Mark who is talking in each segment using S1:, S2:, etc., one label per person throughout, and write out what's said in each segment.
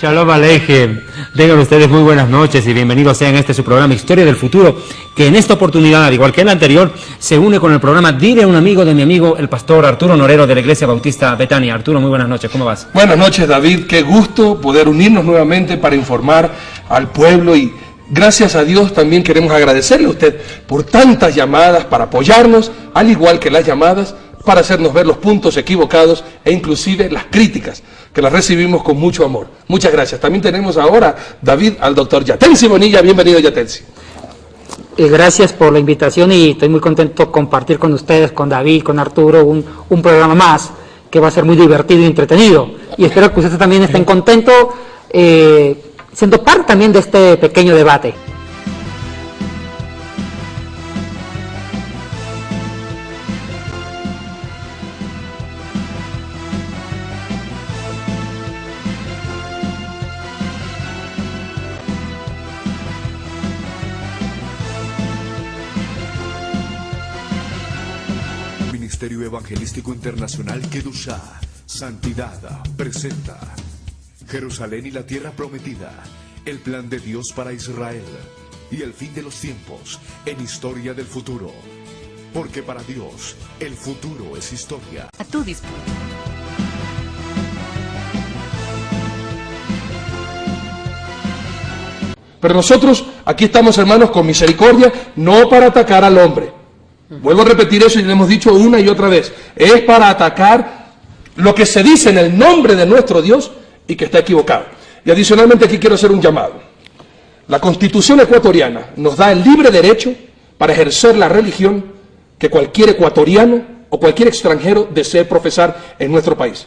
S1: Shalom Aleichem. Tengan ustedes muy buenas noches y bienvenidos sean a este su programa Historia del Futuro, que en esta oportunidad, al igual que en la anterior, se une con el programa Dile a un amigo de mi amigo, el pastor Arturo Norero de la Iglesia Bautista Betania. Arturo, muy buenas noches, ¿cómo vas?
S2: Buenas noches, David. Qué gusto poder unirnos nuevamente para informar al pueblo y gracias a Dios también queremos agradecerle a usted por tantas llamadas para apoyarnos, al igual que las llamadas para hacernos ver los puntos equivocados e inclusive las críticas, que las recibimos con mucho amor. Muchas gracias. También tenemos ahora, David, al doctor Yatensi Bonilla. Bienvenido, Yatensi.
S3: Gracias por la invitación y estoy muy contento de compartir con ustedes, con David, con Arturo, un programa más que va a ser muy divertido y entretenido. Y espero que ustedes también estén contentos siendo parte también de este pequeño debate.
S4: Ministerio Evangelístico Internacional Kedushá, Santidad, presenta Jerusalén y la Tierra Prometida, el plan de Dios para Israel y el fin de los tiempos en Historia del Futuro. Porque para Dios, el futuro es historia.
S5: A tu disposición.
S2: Pero nosotros aquí estamos, hermanos, con misericordia, no para atacar al hombre. Vuelvo a repetir eso y lo hemos dicho una y otra vez. Es para atacar lo que se dice en el nombre de nuestro Dios y que está equivocado. Y adicionalmente aquí quiero hacer un llamado. La Constitución ecuatoriana nos da el libre derecho para ejercer la religión que cualquier ecuatoriano o cualquier extranjero desee profesar en nuestro país.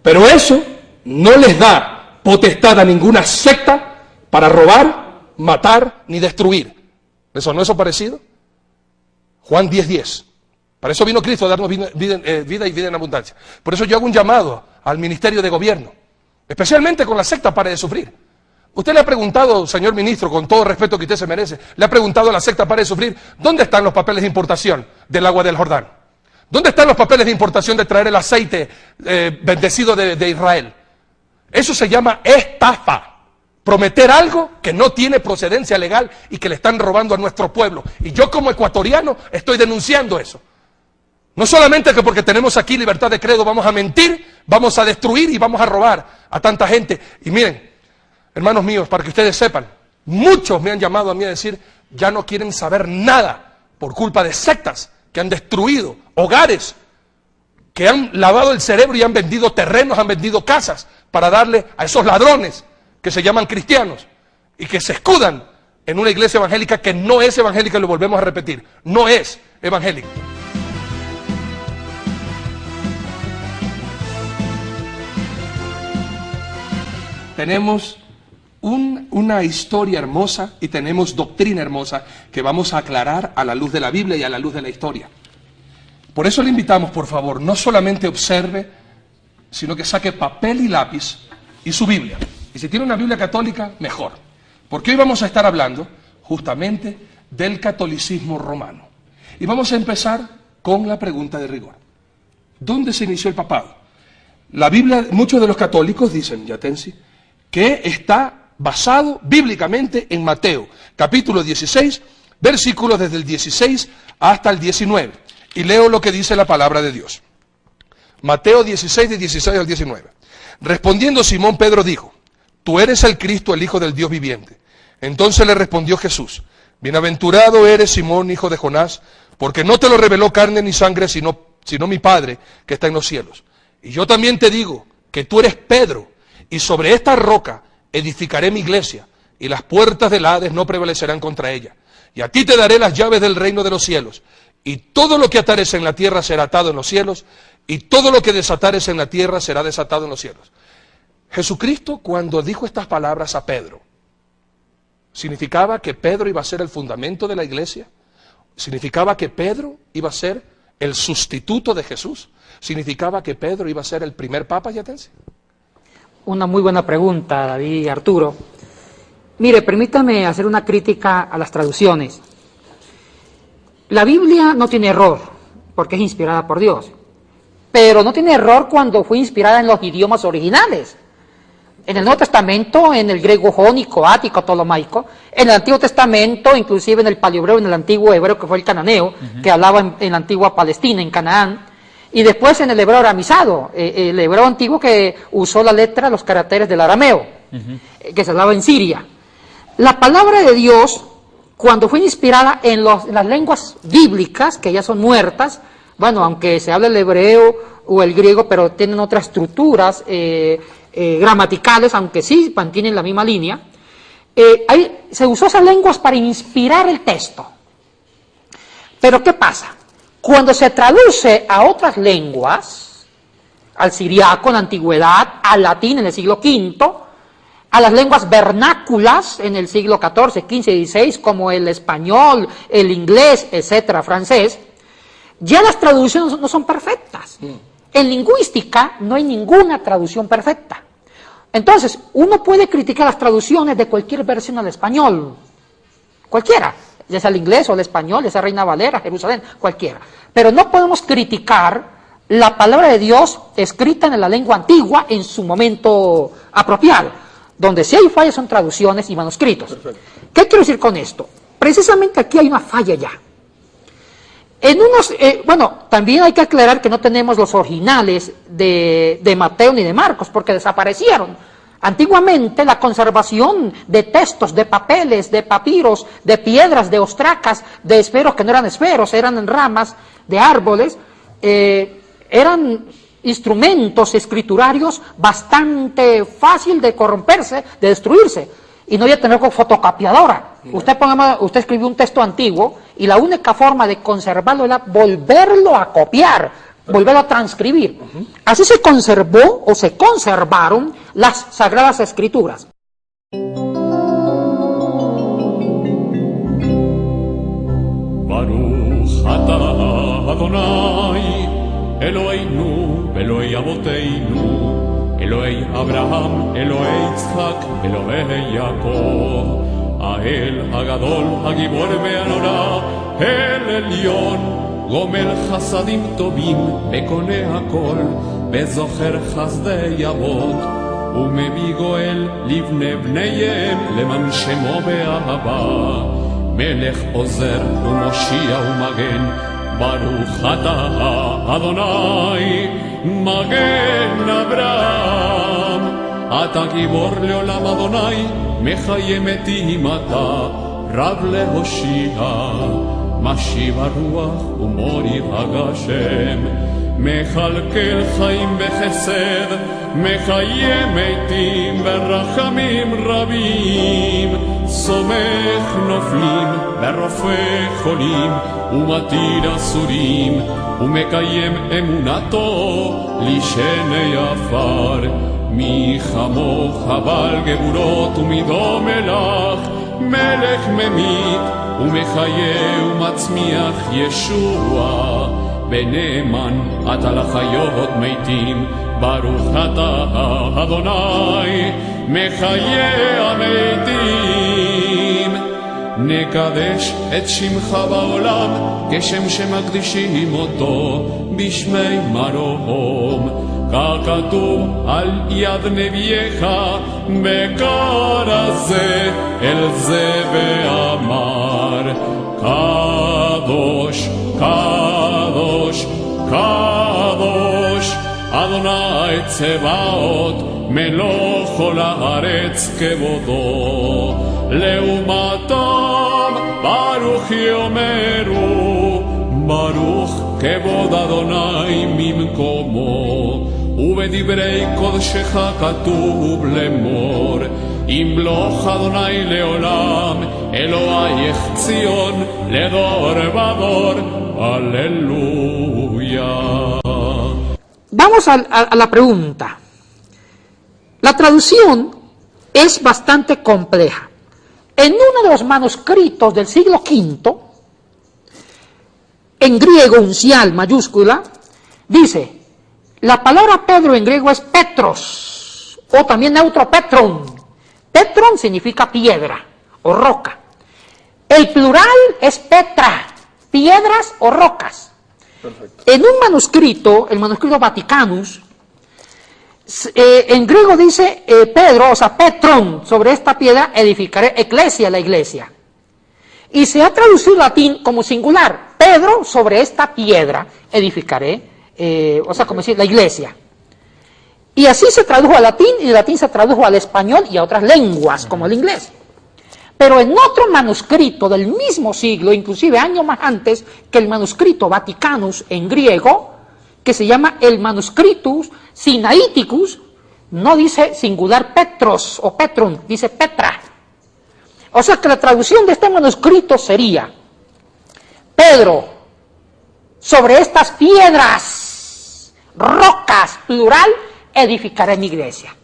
S2: Pero eso no les da potestad a ninguna secta para robar, matar ni destruir. ¿Les sonó eso parecido? Juan 10:10. Para eso vino Cristo, a darnos vida y vida en abundancia. Por eso yo hago un llamado al Ministerio de Gobierno, especialmente con la secta Pare de Sufrir. Usted le ha preguntado, señor ministro, con todo respeto que usted se merece, le ha preguntado a la secta Pare de Sufrir, ¿dónde están los papeles de importación del agua del Jordán? ¿Dónde están los papeles de importación de traer el aceite bendecido de Israel? Eso se llama estafa. Prometer algo que no tiene procedencia legal y que le están robando a nuestro pueblo. Y yo como ecuatoriano estoy denunciando eso. No solamente que porque tenemos aquí libertad de credo vamos a mentir, vamos a destruir y vamos a robar a tanta gente. Y miren, hermanos míos, para que ustedes sepan, muchos me han llamado a mí a decir, ya no quieren saber nada por culpa de sectas que han destruido hogares, que han lavado el cerebro y han vendido terrenos, han vendido casas para darle a esos ladrones que se llaman cristianos y que se escudan en una iglesia evangélica que no es evangélica, y lo volvemos a repetir, no es evangélica. Tenemos una historia hermosa y tenemos doctrina hermosa que vamos a aclarar a la luz de la Biblia y a la luz de la historia. Por eso le invitamos, por favor, no solamente observe, sino que saque papel y lápiz y su Biblia. Y si tiene una Biblia católica, mejor. Porque hoy vamos a estar hablando justamente del catolicismo romano. Y vamos a empezar con la pregunta de rigor. ¿Dónde se inició el papado? La Biblia, muchos de los católicos dicen, Yatensi, que está basado bíblicamente en Mateo, capítulo 16, versículos desde el 16 hasta el 19. Y leo lo que dice la palabra de Dios. Mateo 16, de 16 al 19. Respondiendo Simón, Pedro dijo, tú eres el Cristo, el Hijo del Dios viviente. Entonces le respondió Jesús, bienaventurado eres Simón, hijo de Jonás, porque no te lo reveló carne ni sangre, sino mi Padre que está en los cielos. Y yo también te digo que tú eres Pedro, y sobre esta roca edificaré mi iglesia, y las puertas del Hades no prevalecerán contra ella. Y a ti te daré las llaves del reino de los cielos, y todo lo que atares en la tierra será atado en los cielos, y todo lo que desatares en la tierra será desatado en los cielos. Jesucristo, cuando dijo estas palabras a Pedro, ¿significaba que Pedro iba a ser el fundamento de la iglesia? ¿Significaba que Pedro iba a ser el sustituto de Jesús? ¿Significaba que Pedro iba a ser el primer papa, Yatensi?
S3: Una muy buena pregunta, David y Arturo. Mire, permítame hacer una crítica a las traducciones. La Biblia no tiene error, porque es inspirada por Dios. Pero no tiene error cuando fue inspirada en los idiomas originales. En el Nuevo Testamento, en el griego jónico, ático, ptolomaico, en el Antiguo Testamento, inclusive en el paleohebreo, en el antiguo hebreo que fue el cananeo, que hablaba en la antigua Palestina, en Canaán, y después en el hebreo aramizado, el hebreo antiguo que usó la letra, los caracteres del arameo, que se hablaba en Siria. La palabra de Dios, cuando fue inspirada en las lenguas bíblicas, que ya son muertas, bueno, aunque se habla el hebreo o el griego, pero tienen otras estructuras gramaticales, aunque sí mantienen la misma línea, ahí se usó esas lenguas para inspirar el texto. Pero ¿qué pasa? Cuando se traduce a otras lenguas, al siriaco en la antigüedad, al latín en el siglo V, a las lenguas vernáculas en el siglo XIV, XV y XVI, como el español, el inglés, etcétera, francés, ya las traducciones no son perfectas. En lingüística no hay ninguna traducción perfecta. Entonces, uno puede criticar las traducciones de cualquier versión al español, cualquiera, ya sea el inglés o el español, ya sea Reina Valera, Jerusalén, cualquiera. Pero no podemos criticar la palabra de Dios escrita en la lengua antigua en su momento apropiado. Donde sí hay fallas son traducciones y manuscritos. Perfecto. ¿Qué quiero decir con esto? Precisamente aquí hay una falla ya. En unos, también hay que aclarar que no tenemos los originales de Mateo ni de Marcos, porque desaparecieron. Antiguamente la conservación de textos, de papeles, de papiros, de piedras, de ostracas, de esferos que no eran esferos, eran ramas de árboles, eran instrumentos escriturarios bastante fácil de corromperse, de destruirse, y no había tener con fotocopiadora. Usted escribió un texto antiguo y la única forma de conservarlo era volverlo a copiar, volverlo a transcribir. Así se conservó o se conservaron las Sagradas Escrituras.
S5: Baruch atah Adonai Eloheinu Eloi Avoteinu Eloi Abraham Eloi Yitzhak Eloi Yaakov Hael Hagadol Hagibor Ve'anora El Elyon Gomel Chasadim Tovim Bekone Hakol Bezocher Chazdei Avot Umebí Goel Livnei Bneihem Leman Shemo Be'ahava Melech Ozer Umoshia Umagen Baruch atah Adonai Magen Abraham Ata Gibor Leolam Adonai Mechaye Metim Ata Rav Lehoshia Mashiv HaRuach Umoriv HaGashem Mechalkel Chaim Bechesed Mechaye Metim Berachamim Rabim Somech Noflim Berofeh Cholim Umatir Asurim Umekayem Emunato Lishenei Afar Mi Chamoch Habal Geburot Umido Melach Melech Memit Umechaye Umatzmiach Yeshua Beneman Atalachayot Meitim Baruch atah Adonai Mechaye Ameitim Nekadesh et Shimcha ba'olam Keshem shemakdishim oto Bishmei marom Kakatuv al yad neviecha Bekar hazeh el zeh ve'amar Kadosh, Kadosh, Kadosh Adonai Tzevaot Meloch kol haaretz kevodo Leumatam Baruch Yomeru Baruch Kevod Adonai Mimkomo Ubedibrei Kodeshecha Katuv Lemor Imloch Adonai Leolam Elohayech Tzion Ledor Vador Aleluya.
S3: Vamos a la pregunta. La traducción es bastante compleja. En uno de los manuscritos del siglo V, en griego, uncial, mayúscula, dice, la palabra Pedro en griego es Petros, o también neutro Petron. Petron significa piedra o roca. El plural es Petra, piedras o rocas. Perfecto. En un manuscrito, el manuscrito Vaticanus, En griego dice Pedro, o sea, Petron, sobre esta piedra edificaré eclesia, la iglesia. Y se ha traducido al latín como singular, Pedro, sobre esta piedra edificaré, o sea, como decir, la iglesia. Y así se tradujo al latín, y el latín se tradujo al español y a otras lenguas, como el inglés. Pero en otro manuscrito del mismo siglo, inclusive años más antes que el manuscrito Vaticanus en griego, que se llama el Manuscritus Sinaiticus, no dice singular Petros o Petrum, dice Petra. O sea que la traducción de este manuscrito sería: Pedro, sobre estas piedras, rocas, plural, edificaré mi iglesia.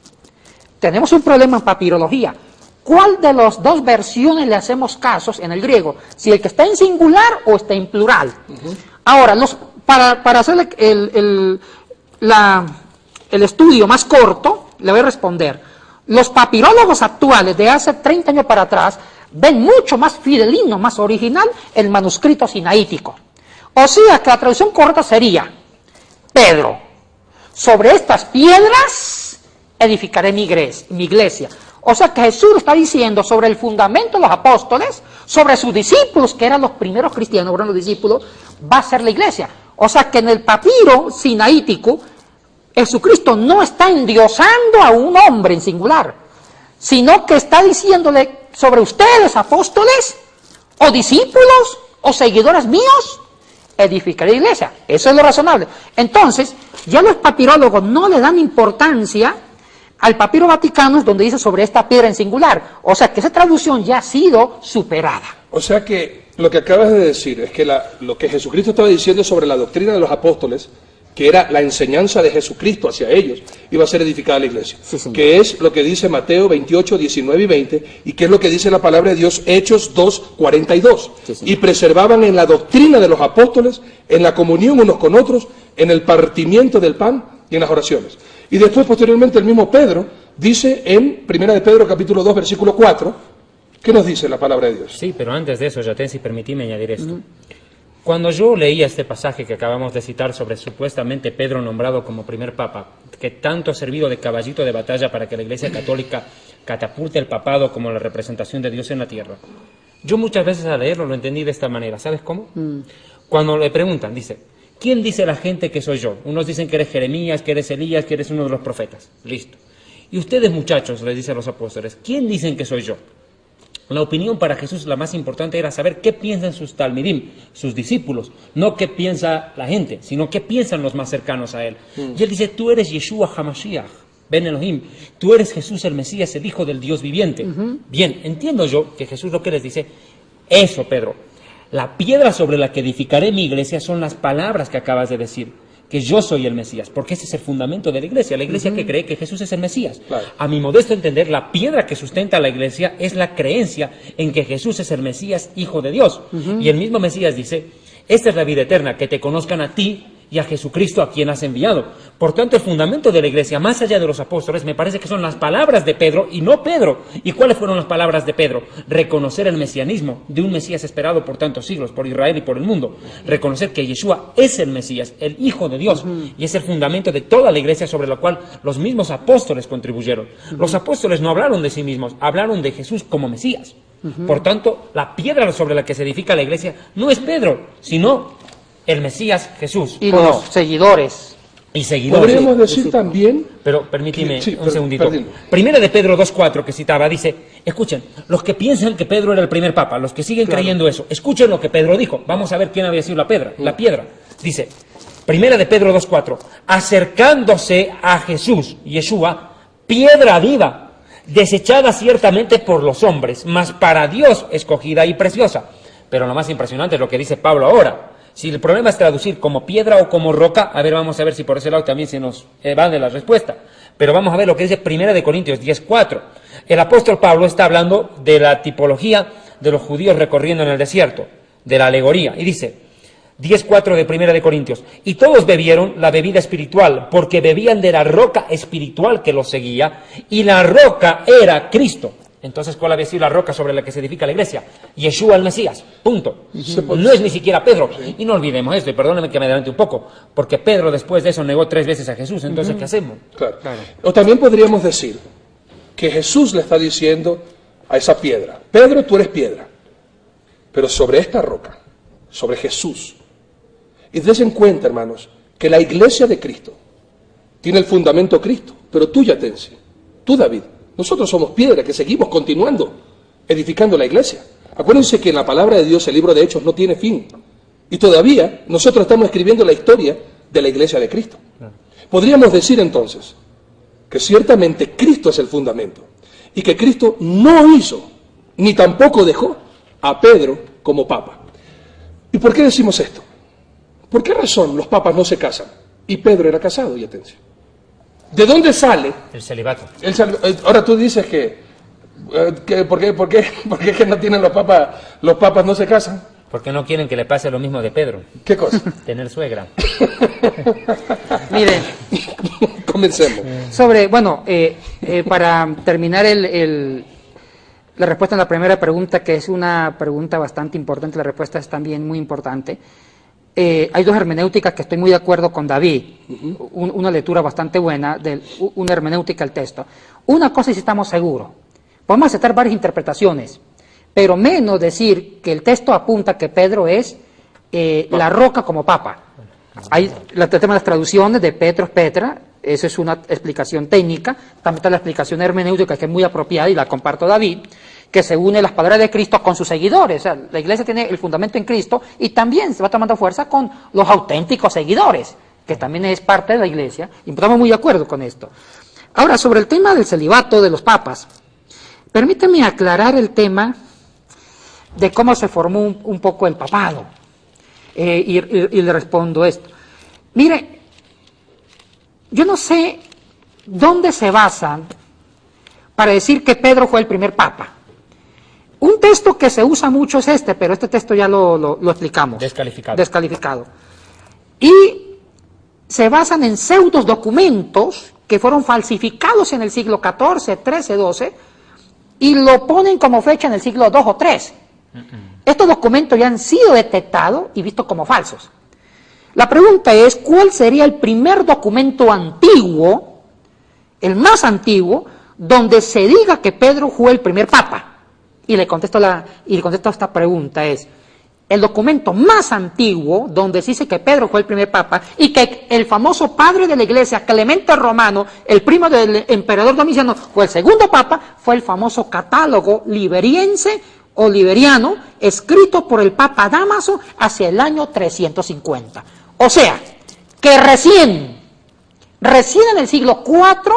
S3: Tenemos un problema en papirología. ¿Cuál de las dos versiones le hacemos casos en el griego? Si el que está en singular o está en plural. Ahora, para hacer el estudio más corto, le voy a responder. Los papirólogos actuales de hace 30 años para atrás ven mucho más fidelino, más original el manuscrito sinaítico. O sea que la traducción correcta sería: Pedro, sobre estas piedras edificaré mi iglesia. O sea que Jesús está diciendo sobre el fundamento de los apóstoles, sobre sus discípulos, que eran los primeros cristianos, eran los discípulos, va a ser la iglesia. O sea que en el papiro sinaítico, Jesucristo no está endiosando a un hombre en singular, sino que está diciéndole sobre ustedes, apóstoles, o discípulos, o seguidores míos, edificaré la iglesia. Eso es lo razonable. Entonces, ya los papirólogos no le dan importancia al papiro Vaticanus, donde dice sobre esta piedra en singular. O sea que esa traducción ya ha sido superada.
S2: O sea que lo que acabas de decir es que lo que Jesucristo estaba diciendo sobre la doctrina de los apóstoles, que era la enseñanza de Jesucristo hacia ellos, iba a ser edificada la iglesia.
S3: Sí, señor.
S2: Que es lo que dice Mateo 28, 19 y 20, y que es lo que dice la palabra de Dios, Hechos 2, 42.
S3: Sí, señor.
S2: Y preservaban en la doctrina de los apóstoles, en la comunión unos con otros, en el partimiento del pan y en las oraciones. Y después, posteriormente, el mismo Pedro dice en 1 de Pedro, capítulo 2, versículo 4, ¿qué nos dice la palabra de Dios?
S1: Sí, pero antes de eso, Yaten, si permitíme añadir esto. Cuando yo leía este pasaje que acabamos de citar sobre supuestamente Pedro nombrado como primer papa, que tanto ha servido de caballito de batalla para que la Iglesia Católica catapulte el papado como la representación de Dios en la tierra, yo muchas veces al leerlo lo entendí de esta manera. ¿Sabes cómo? Cuando le preguntan, dice: ¿quién dice la gente que soy yo? Unos dicen que eres Jeremías, que eres Elías, que eres uno de los profetas. Listo. Y ustedes, muchachos, les dice a los apóstoles, ¿quién dicen que soy yo? La opinión para Jesús, la más importante, era saber qué piensan sus talmidim, sus discípulos, no qué piensa la gente, sino qué piensan los más cercanos a él. Y él dice: tú eres Yeshua HaMashiach, Ben Elohim, tú eres Jesús el Mesías, el Hijo del Dios viviente. Bien, entiendo yo que Jesús lo que les dice, eso, Pedro, la piedra sobre la que edificaré mi iglesia son las palabras que acabas de decir, que yo soy el Mesías, porque ese es el fundamento de la iglesia que cree que Jesús es el Mesías.
S2: Claro.
S1: A mi modesto entender, la piedra que sustenta la iglesia es la creencia en que Jesús es el Mesías, Hijo de Dios. Y el mismo Mesías dice: esta es la vida eterna, que te conozcan a ti y a Jesucristo a quien has enviado. Por tanto, el fundamento de la iglesia, más allá de los apóstoles, me parece que son las palabras de Pedro y no Pedro. ¿Y cuáles fueron las palabras de Pedro? Reconocer el mesianismo de un Mesías esperado por tantos siglos, por Israel y por el mundo. Reconocer que Yeshua es el Mesías, el Hijo de Dios, y es el fundamento de toda la iglesia sobre la cual los mismos apóstoles contribuyeron. Los apóstoles no hablaron de sí mismos, hablaron de Jesús como Mesías. Por tanto, la piedra sobre la que se edifica la iglesia no es Pedro, sino el Mesías Jesús.
S3: Y los seguidores.
S1: Y seguidores.
S2: Podríamos decir también...
S1: Pero permíteme
S2: Sí,
S1: un segundito.
S2: perdón.
S1: Primera de Pedro 2.4 que citaba, dice: escuchen, los que piensan que Pedro era el primer papa, los que siguen creyendo eso, escuchen lo que Pedro dijo. Vamos a ver quién había sido la piedra. Dice, Primera de Pedro 2.4, acercándose a Jesús, Yeshua, piedra viva, desechada ciertamente por los hombres, mas para Dios escogida y preciosa. Pero lo más impresionante es lo que dice Pablo ahora. Si el problema es traducir como piedra o como roca, a ver, vamos a ver si por ese lado también se nos va de la respuesta. Pero vamos a ver lo que dice 1 Corintios 10.4. El apóstol Pablo está hablando de la tipología de los judíos recorriendo en el desierto, de la alegoría, y dice 10.4 de 1 Corintios: y todos bebieron la bebida espiritual, porque bebían de la roca espiritual que los seguía, y la roca era Cristo. Entonces, ¿cuál había sido la roca sobre la que se edifica la iglesia? Yeshua el Mesías, punto.
S2: puede-
S1: No es ni siquiera Pedro. Y no olvidemos esto, y perdónenme que me adelante un poco, porque Pedro después de eso negó 3 veces a Jesús. Entonces, ¿qué hacemos?
S2: Claro. O también podríamos decir que Jesús le está diciendo a esa piedra, Pedro, tú eres piedra, pero sobre esta roca, sobre Jesús. Y dense en cuenta, hermanos, que la iglesia de Cristo tiene el fundamento Cristo, pero tú, Yatensi, tú, David, nosotros somos piedra que seguimos continuando edificando la iglesia. Acuérdense que en la palabra de Dios el libro de Hechos no tiene fin. Y todavía nosotros estamos escribiendo la historia de la iglesia de Cristo. Podríamos decir entonces que ciertamente Cristo es el fundamento y que Cristo no hizo ni tampoco dejó a Pedro como papa. ¿Y por qué decimos esto? ¿Por qué razón los papas no se casan? Y Pedro era casado, y atención. ¿De dónde sale?
S1: El celibato.
S2: Ahora tú dices ¿por qué es que no tienen los papas no se casan?
S1: Porque no quieren que le pase lo mismo de Pedro,
S2: ¿Qué cosa?
S1: tener suegra.
S3: Miren,
S2: Comencemos.
S3: para terminar la respuesta a la primera pregunta, que es una pregunta bastante importante, la respuesta es también muy importante. Hay 2 hermenéuticas que estoy muy de acuerdo con David, una lectura bastante buena, una hermenéutica del texto. Una cosa sí estamos seguros, podemos aceptar varias interpretaciones, pero menos decir que el texto apunta que Pedro es la roca como papa. Hay el tema de las traducciones de Petro es Petra, eso es una explicación técnica, también está la explicación hermenéutica que es muy apropiada y la comparto David, que se une las palabras de Cristo con sus seguidores. O sea, la iglesia tiene el fundamento en Cristo y también se va tomando fuerza con los auténticos seguidores, que también es parte de la iglesia, y estamos muy de acuerdo con esto. Ahora, sobre el tema del celibato de los papas, permíteme aclarar el tema de cómo se formó un poco el papado, y le respondo esto. Mire, yo no sé dónde se basan para decir que Pedro fue el primer papa. Un texto que se usa mucho es este, pero este texto ya lo explicamos. Descalificado. Y se basan en pseudos documentos que fueron falsificados en el siglo XIV, XIII, XII, y lo ponen como fecha en el siglo II o III. Estos documentos ya han sido detectados y vistos como falsos. La pregunta es, ¿cuál sería el primer documento antiguo, el más antiguo, donde se diga que Pedro fue el primer papa? Y le contesto a esta pregunta es, el documento más antiguo donde se dice que Pedro fue el primer papa y que el famoso padre de la iglesia, Clemente Romano, el primo del emperador Domiciano, fue el segundo papa, fue el famoso catálogo liberiense o liberiano, escrito por el papa Dámaso hacia el año 350. O sea, que recién en el siglo IV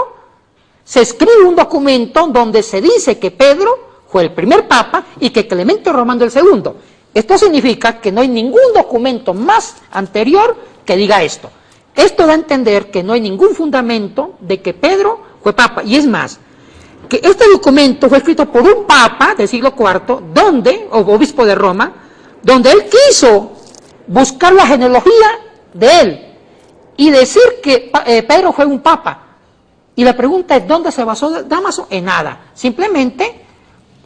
S3: se escribe un documento donde se dice que Pedro fue el primer papa y que Clemente Romano el segundo. Esto significa que no hay ningún documento más anterior que diga esto. Esto da a entender que no hay ningún fundamento de que Pedro fue papa. Y es más, que este documento fue escrito por un papa del siglo IV, o obispo de Roma, donde él quiso buscar la genealogía de él y decir que Pedro fue un papa. Y la pregunta es, ¿dónde se basó Dámaso? En nada. Simplemente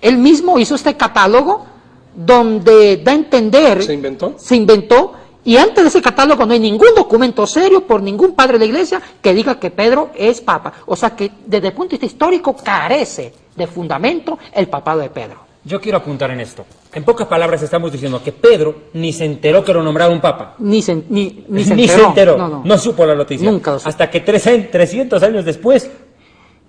S3: él mismo hizo este catálogo donde da a entender...
S2: ¿Se inventó?
S3: Se inventó, y antes de ese catálogo no hay ningún documento serio por ningún padre de la iglesia que diga que Pedro es papa. O sea que desde el punto de vista histórico carece de fundamento el papado de Pedro.
S1: Yo quiero apuntar en esto. En pocas palabras estamos diciendo que Pedro ni se enteró que lo nombraron papa.
S3: Ni se enteró.
S1: No supo la noticia.
S3: Nunca lo supo.
S1: Hasta que 300 años después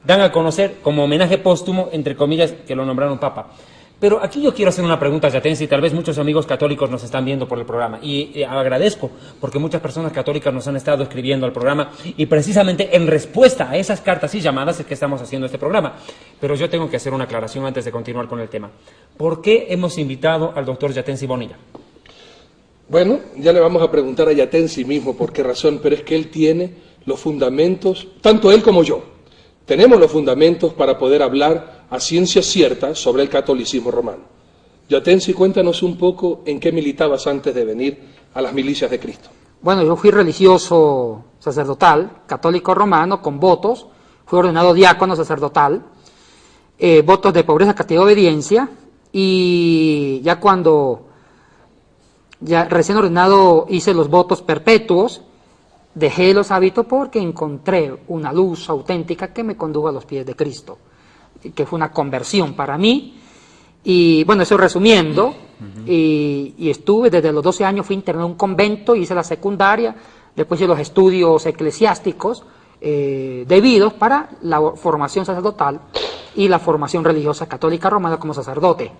S1: dan a conocer como homenaje póstumo, entre comillas, que lo nombraron papa. Pero aquí yo quiero hacer una pregunta a Yatensi, y tal vez muchos amigos católicos nos están viendo por el programa, y agradezco porque muchas personas católicas nos han estado escribiendo al programa, y precisamente en respuesta a esas cartas y llamadas es que estamos haciendo este programa. Pero yo tengo que hacer una aclaración antes de continuar con el tema. ¿Por qué hemos invitado al doctor Yatensi Bonilla?
S2: Bueno, ya le vamos a preguntar a Yatensi mismo por qué razón, pero es que él tiene los fundamentos, tanto él como yo, tenemos los fundamentos para poder hablar a ciencia cierta sobre el catolicismo romano. Yatensi, cuéntanos un poco en qué militabas antes de venir a las milicias de Cristo.
S3: Bueno, yo fui religioso sacerdotal, católico romano, con votos, fui ordenado diácono sacerdotal, votos de pobreza, castidad y obediencia, y ya cuando ya recién ordenado hice los votos perpetuos, dejé los hábitos porque encontré una luz auténtica que me condujo a los pies de Cristo, que fue una conversión para mí. Y bueno, eso resumiendo, y estuve desde los 12 años, fui internado en un convento, hice la secundaria, después hice los estudios eclesiásticos debidos para la formación sacerdotal y la formación religiosa católica romana como sacerdote.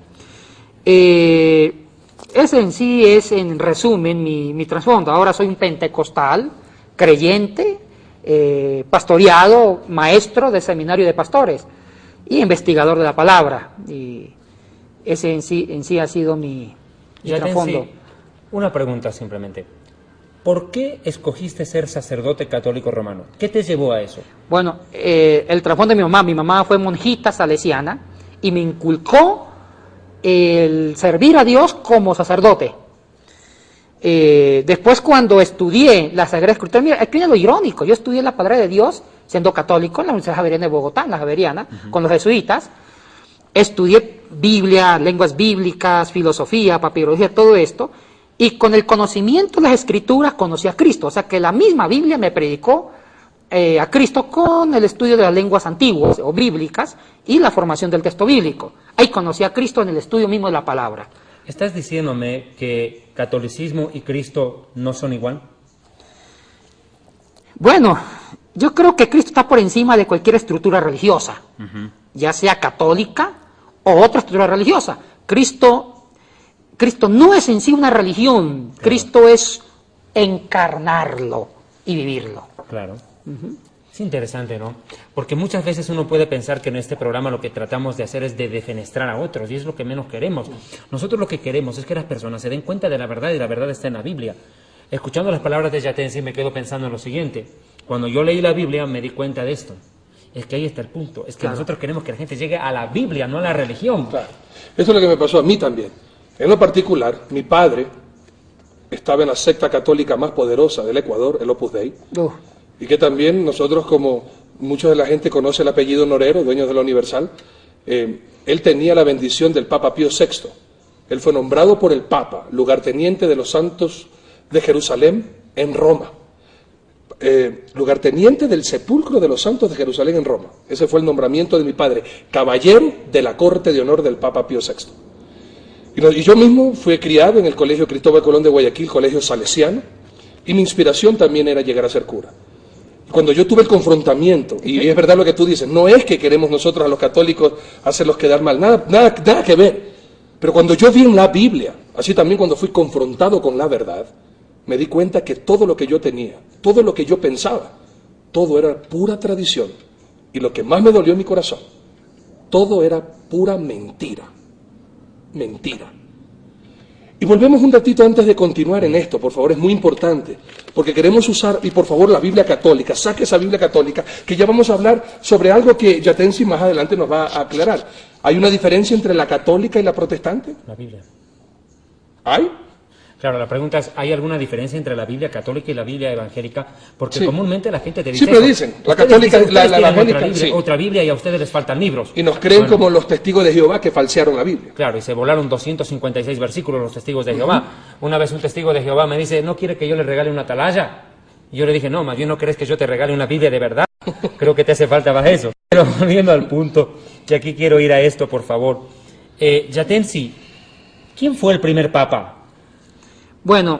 S3: Ese en sí es, en resumen, mi trasfondo. Ahora soy un pentecostal, creyente, pastoreado, maestro de seminario de pastores y investigador de la palabra. Y ese en sí ha sido mi trasfondo.
S1: Una pregunta simplemente. ¿Por qué escogiste ser sacerdote católico romano? ¿Qué te llevó a eso?
S3: Bueno, el trasfondo de mi mamá fue monjita salesiana y me inculcó el servir a Dios como sacerdote. Después, cuando estudié la Sagrada Escritura, mira, aquí viene lo irónico, yo estudié la palabra de Dios siendo católico en la Universidad Javeriana de Bogotá, en la Javeriana, con los jesuitas. Estudié Biblia, lenguas bíblicas, filosofía, papirología, todo esto, y con el conocimiento de las Escrituras conocí a Cristo. O sea que la misma Biblia me predicó a Cristo con el estudio de las lenguas antiguas o bíblicas y la formación del texto bíblico. Ahí conocí a Cristo en el estudio mismo de la palabra.
S1: ¿Estás diciéndome que catolicismo y Cristo no son igual?
S3: Bueno, yo creo que Cristo está por encima de cualquier estructura religiosa, ya sea católica o otra estructura religiosa. Cristo no es en sí una religión, claro. Cristo es encarnarlo y vivirlo.
S1: Claro. Es interesante, ¿no? Porque muchas veces uno puede pensar que en este programa lo que tratamos de hacer es de defenestrar a otros, y es lo que menos queremos. Nosotros lo que queremos es que las personas se den cuenta de la verdad, y la verdad está en la Biblia. Escuchando las palabras de Yatensi me quedo pensando en lo siguiente. Cuando yo leí la Biblia me di cuenta de esto. Es que ahí está el punto. Es que nosotros queremos que la gente llegue a la Biblia, no a la religión.
S2: Claro. Eso es lo que me pasó a mí también. En lo particular, mi padre estaba en la secta católica más poderosa del Ecuador, el Opus Dei, y que también nosotros, como mucha de la gente conoce el apellido Norero, dueño de la Universal, él tenía la bendición del Papa Pío VI. Él fue nombrado por el Papa lugarteniente de los santos de Jerusalén en Roma. Lugarteniente del sepulcro de los santos de Jerusalén en Roma. Ese fue el nombramiento de mi padre, caballero de la corte de honor del Papa Pío VI. Y yo mismo fui criado en el Colegio Cristóbal Colón de Guayaquil, colegio salesiano, y mi inspiración también era llegar a ser cura. Cuando yo tuve el confrontamiento, y es verdad lo que tú dices, no es que queremos nosotros a los católicos hacerlos quedar mal, nada que ver. Pero cuando yo vi en la Biblia, así también cuando fui confrontado con la verdad, me di cuenta que todo lo que yo tenía, todo lo que yo pensaba, todo era pura tradición. Y lo que más me dolió en mi corazón, todo era pura mentira. Mentira. Y volvemos un ratito antes de continuar en esto, por favor, es muy importante, porque queremos usar, y por favor, la Biblia católica, saque esa Biblia católica, que ya vamos a hablar sobre algo que Yatensi más adelante nos va a aclarar. ¿Hay una diferencia entre la católica y la protestante?
S1: La Biblia.
S2: ¿Hay?
S1: Claro, la pregunta es, ¿hay alguna diferencia entre la Biblia católica y la Biblia evangélica? Porque comúnmente la gente te dice...
S2: Siempre dicen, la católica, la evangélica...
S1: Otra Biblia y a ustedes les faltan libros.
S2: Y nos creen como los testigos de Jehová que falsearon la Biblia.
S1: Claro, y se volaron 256 versículos los testigos de Jehová. Una vez un testigo de Jehová me dice, ¿no quiere que yo le regale una atalaya? Y yo le dije, no, más bien no crees que yo te regale una Biblia de verdad. Creo que te hace falta más eso. Pero volviendo al punto, que aquí quiero ir a esto, por favor. Yatensi, ¿quién fue el primer papa?
S3: Bueno,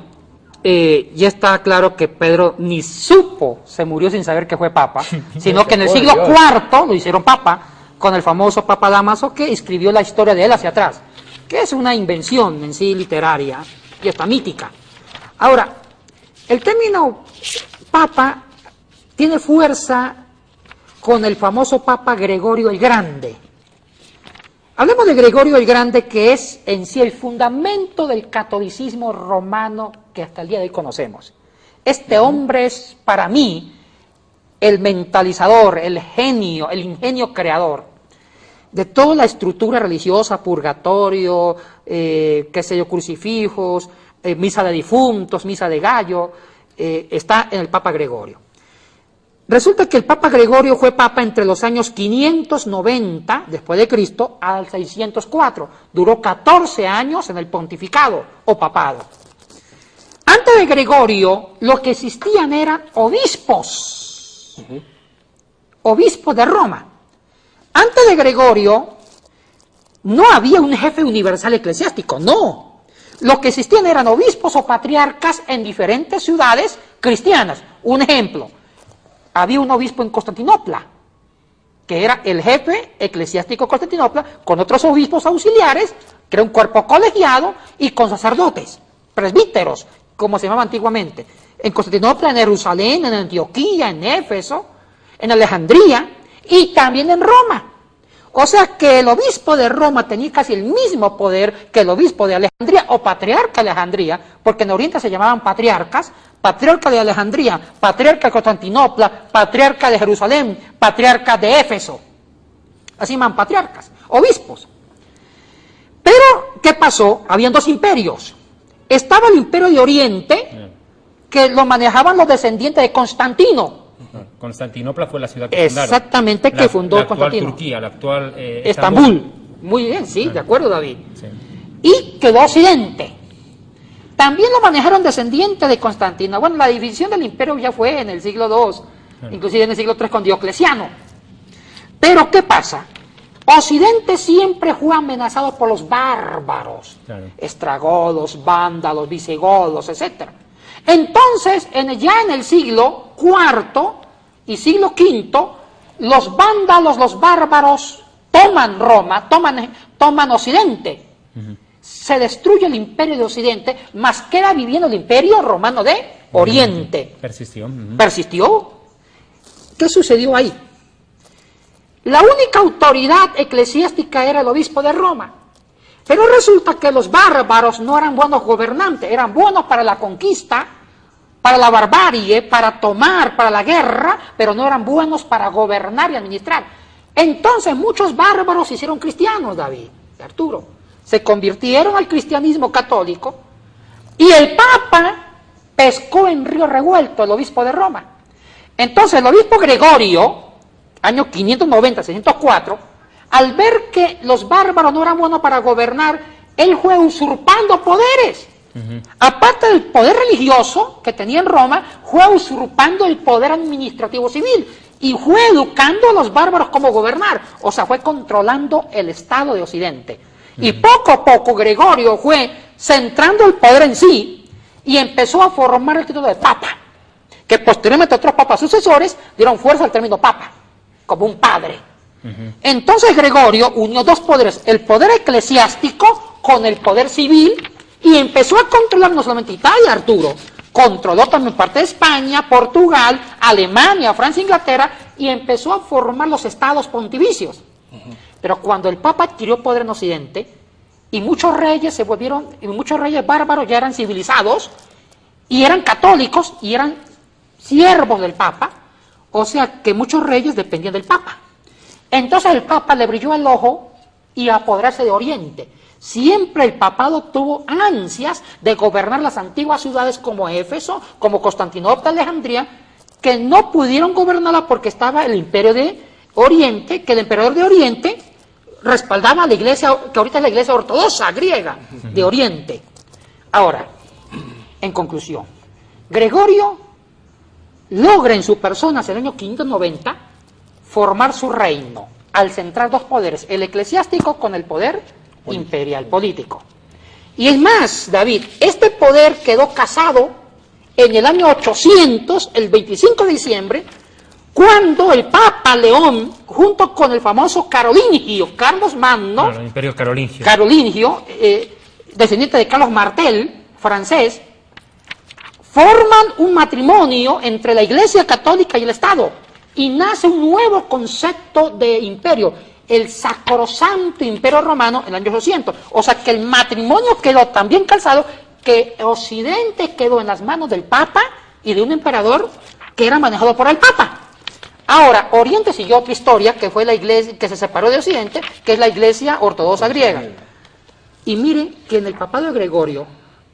S3: ya está claro que Pedro ni supo, se murió sin saber que fue papa, sino que en el siglo IV lo hicieron papa, con el famoso Papa Dámaso, que escribió la historia de él hacia atrás, que es una invención en sí literaria y hasta mítica. Ahora, el término papa tiene fuerza con el famoso Papa Gregorio el Grande. Hablemos de Gregorio el Grande, que es en sí el fundamento del catolicismo romano que hasta el día de hoy conocemos. Este hombre es, para mí, el mentalizador, el genio, el ingenio creador de toda la estructura religiosa, purgatorio, crucifijos, misa de difuntos, misa de gallo, está en el Papa Gregorio. Resulta que el Papa Gregorio fue Papa entre los años 590 después de Cristo al 604. Duró 14 años en el pontificado o papado. Antes de Gregorio, lo que existían eran obispos. Obispos de Roma. Antes de Gregorio, no había un jefe universal eclesiástico, no. Lo que existían eran obispos o patriarcas en diferentes ciudades cristianas. Un ejemplo, había un obispo en Constantinopla, que era el jefe eclesiástico de Constantinopla, con otros obispos auxiliares, que era un cuerpo colegiado, y con sacerdotes, presbíteros, como se llamaba antiguamente. En Constantinopla, en Jerusalén, en Antioquía, en Éfeso, en Alejandría, y también en Roma. O sea que el obispo de Roma tenía casi el mismo poder que el obispo de Alejandría o patriarca de Alejandría, porque en Oriente se llamaban patriarcas, patriarca de Alejandría, patriarca de Constantinopla, patriarca de Jerusalén, patriarca de Éfeso. Así llaman patriarcas, obispos. Pero, ¿qué pasó? Habían dos imperios. Estaba el imperio de Oriente, que lo manejaban los descendientes de Constantino.
S1: Constantinopla fue la ciudad que fundaron.
S3: Exactamente, que fundó
S1: la actual
S3: Constantino.
S1: Turquía, la actual
S3: Estambul. Muy bien, sí, de acuerdo, David.
S1: Sí.
S3: Y quedó Occidente. También lo manejaron descendientes de Constantino. Bueno, la división del imperio ya fue en el siglo II, inclusive en el siglo III con Diocleciano. Pero, ¿qué pasa? Occidente siempre fue amenazado por los bárbaros, estragodos, vándalos, visigodos, etc. Entonces, ya en el siglo IV y siglo V, los vándalos, los bárbaros, toman Roma, toman Occidente. Se destruye el imperio de Occidente, mas queda viviendo el imperio romano de Oriente.
S1: Persistió.
S3: Persistió. ¿Qué sucedió ahí? La única autoridad eclesiástica era el obispo de Roma. Pero resulta que los bárbaros no eran buenos gobernantes, eran buenos para la conquista, para la barbarie, para tomar, para la guerra, pero no eran buenos para gobernar y administrar. Entonces muchos bárbaros se hicieron cristianos, David, Arturo. Se convirtieron al cristianismo católico y el Papa pescó en río revuelto, el obispo de Roma. Entonces el obispo Gregorio, año 590-604, al ver que los bárbaros no eran buenos para gobernar, él fue usurpando poderes. Aparte del poder religioso que tenía en Roma, fue usurpando el poder administrativo civil y fue educando a los bárbaros cómo gobernar. O sea, fue controlando el Estado de Occidente. Y poco a poco Gregorio fue centrando el poder en sí y empezó a formar el título de Papa, que posteriormente otros papas sucesores dieron fuerza al término Papa, como un padre. Entonces Gregorio unió dos poderes, el poder eclesiástico con el poder civil, y empezó a controlar no solamente Italia, Arturo, controló también parte de España, Portugal, Alemania, Francia, Inglaterra, y empezó a formar los estados pontificios. Pero cuando el Papa adquirió poder en Occidente, y muchos reyes se volvieron, y muchos reyes bárbaros ya eran civilizados, y eran católicos, y eran siervos del Papa, o sea que muchos reyes dependían del Papa. Entonces el Papa le brilló el ojo y a apoderarse de Oriente. Siempre el papado tuvo ansias de gobernar las antiguas ciudades como Éfeso, como Constantinopla, Alejandría, que no pudieron gobernarla porque estaba el imperio de Oriente, que el emperador de Oriente respaldaba a la iglesia, que ahorita es la iglesia ortodoxa griega de Oriente. Ahora, en conclusión, Gregorio logra en su persona, hacia el año 590, formar su reino, al centrar dos poderes, el eclesiástico con el poder imperial político. Y es más, David, este poder quedó casado en el año 800, el 25 de diciembre, cuando el Papa León, junto con el famoso Carolingio, Carlos Magno,
S1: el imperio carolingio,
S3: descendiente de Carlos Martel, francés, forman un matrimonio entre la Iglesia Católica y el Estado, y nace un nuevo concepto de imperio, el Sacrosanto Imperio Romano en el año 800. O sea que el matrimonio quedó tan bien calzado que Occidente quedó en las manos del Papa y de un emperador que era manejado por el Papa. Ahora, Oriente siguió otra historia, que fue la iglesia que se separó de Occidente, que es la iglesia ortodoxa griega. Y miren que en el papado de Gregorio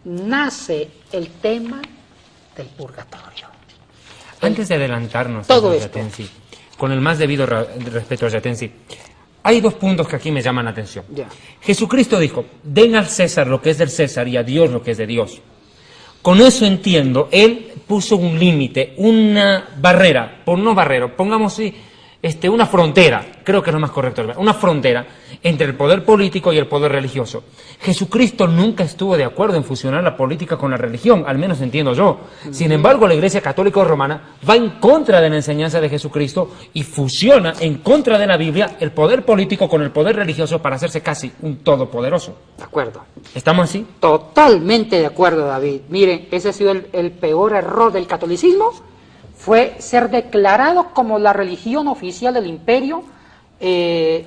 S3: nace el tema del purgatorio.
S1: Antes de adelantarnos,
S3: Todo
S1: a
S3: esto.
S1: Yatensi, con el más debido respeto a Yatensi, hay dos puntos que aquí me llaman la atención.
S3: Ya.
S1: Jesucristo dijo, den al César lo que es del César y a Dios lo que es de Dios. Con eso entiendo, él puso un límite, una barrera, pongamos así, una frontera, creo que es lo más correcto, una frontera entre el poder político y el poder religioso. Jesucristo nunca estuvo de acuerdo en fusionar la política con la religión, al menos entiendo yo. Sin embargo, la Iglesia Católica Romana va en contra de la enseñanza de Jesucristo y fusiona en contra de la Biblia el poder político con el poder religioso para hacerse casi un todopoderoso.
S3: De acuerdo.
S1: ¿Estamos así?
S3: Totalmente de acuerdo, David. Miren, ese ha sido el peor error del catolicismo, fue ser declarado como la religión oficial del Imperio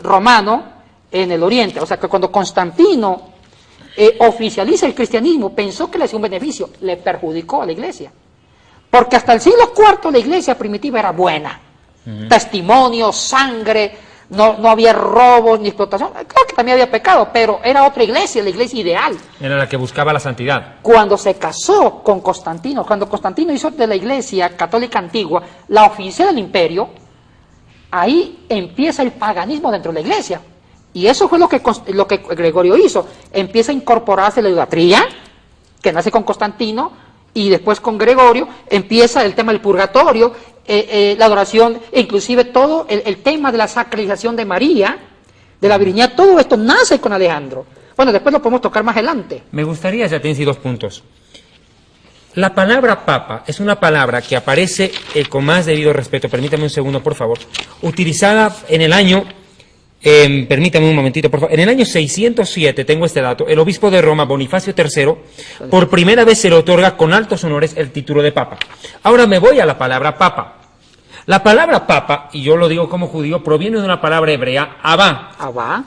S3: romano en el Oriente. O sea que cuando Constantino oficializa el cristianismo, pensó que le hacía un beneficio, le perjudicó a la Iglesia. Porque hasta el siglo IV la Iglesia primitiva era buena. Testimonio, sangre, no había robos ni explotación. Claro que también había pecado, pero era otra iglesia, la iglesia ideal.
S1: Era la que buscaba la santidad.
S3: Cuando se casó con Constantino, cuando Constantino hizo de la iglesia católica antigua la oficial del imperio, ahí empieza el paganismo dentro de la iglesia. Y eso fue lo que Gregorio hizo. Empieza a incorporarse la idolatría, que nace con Constantino, y después con Gregorio empieza el tema del purgatorio, la adoración, e inclusive todo el tema de la sacralización de María, de la virginidad, todo esto nace con Alejandro. Bueno, después lo podemos tocar más adelante.
S1: Me gustaría, Yatensi, 2 puntos. La palabra papa es una palabra que aparece, con más debido respeto, permítame un segundo, por favor, utilizada en el año, permítame un momentito, por favor, en el año 607, tengo este dato, el obispo de Roma, Bonifacio III, por primera vez se le otorga con altos honores el título de papa. Ahora me voy a la palabra papa. La palabra papa, y yo lo digo como judío, proviene de una palabra hebrea, abá.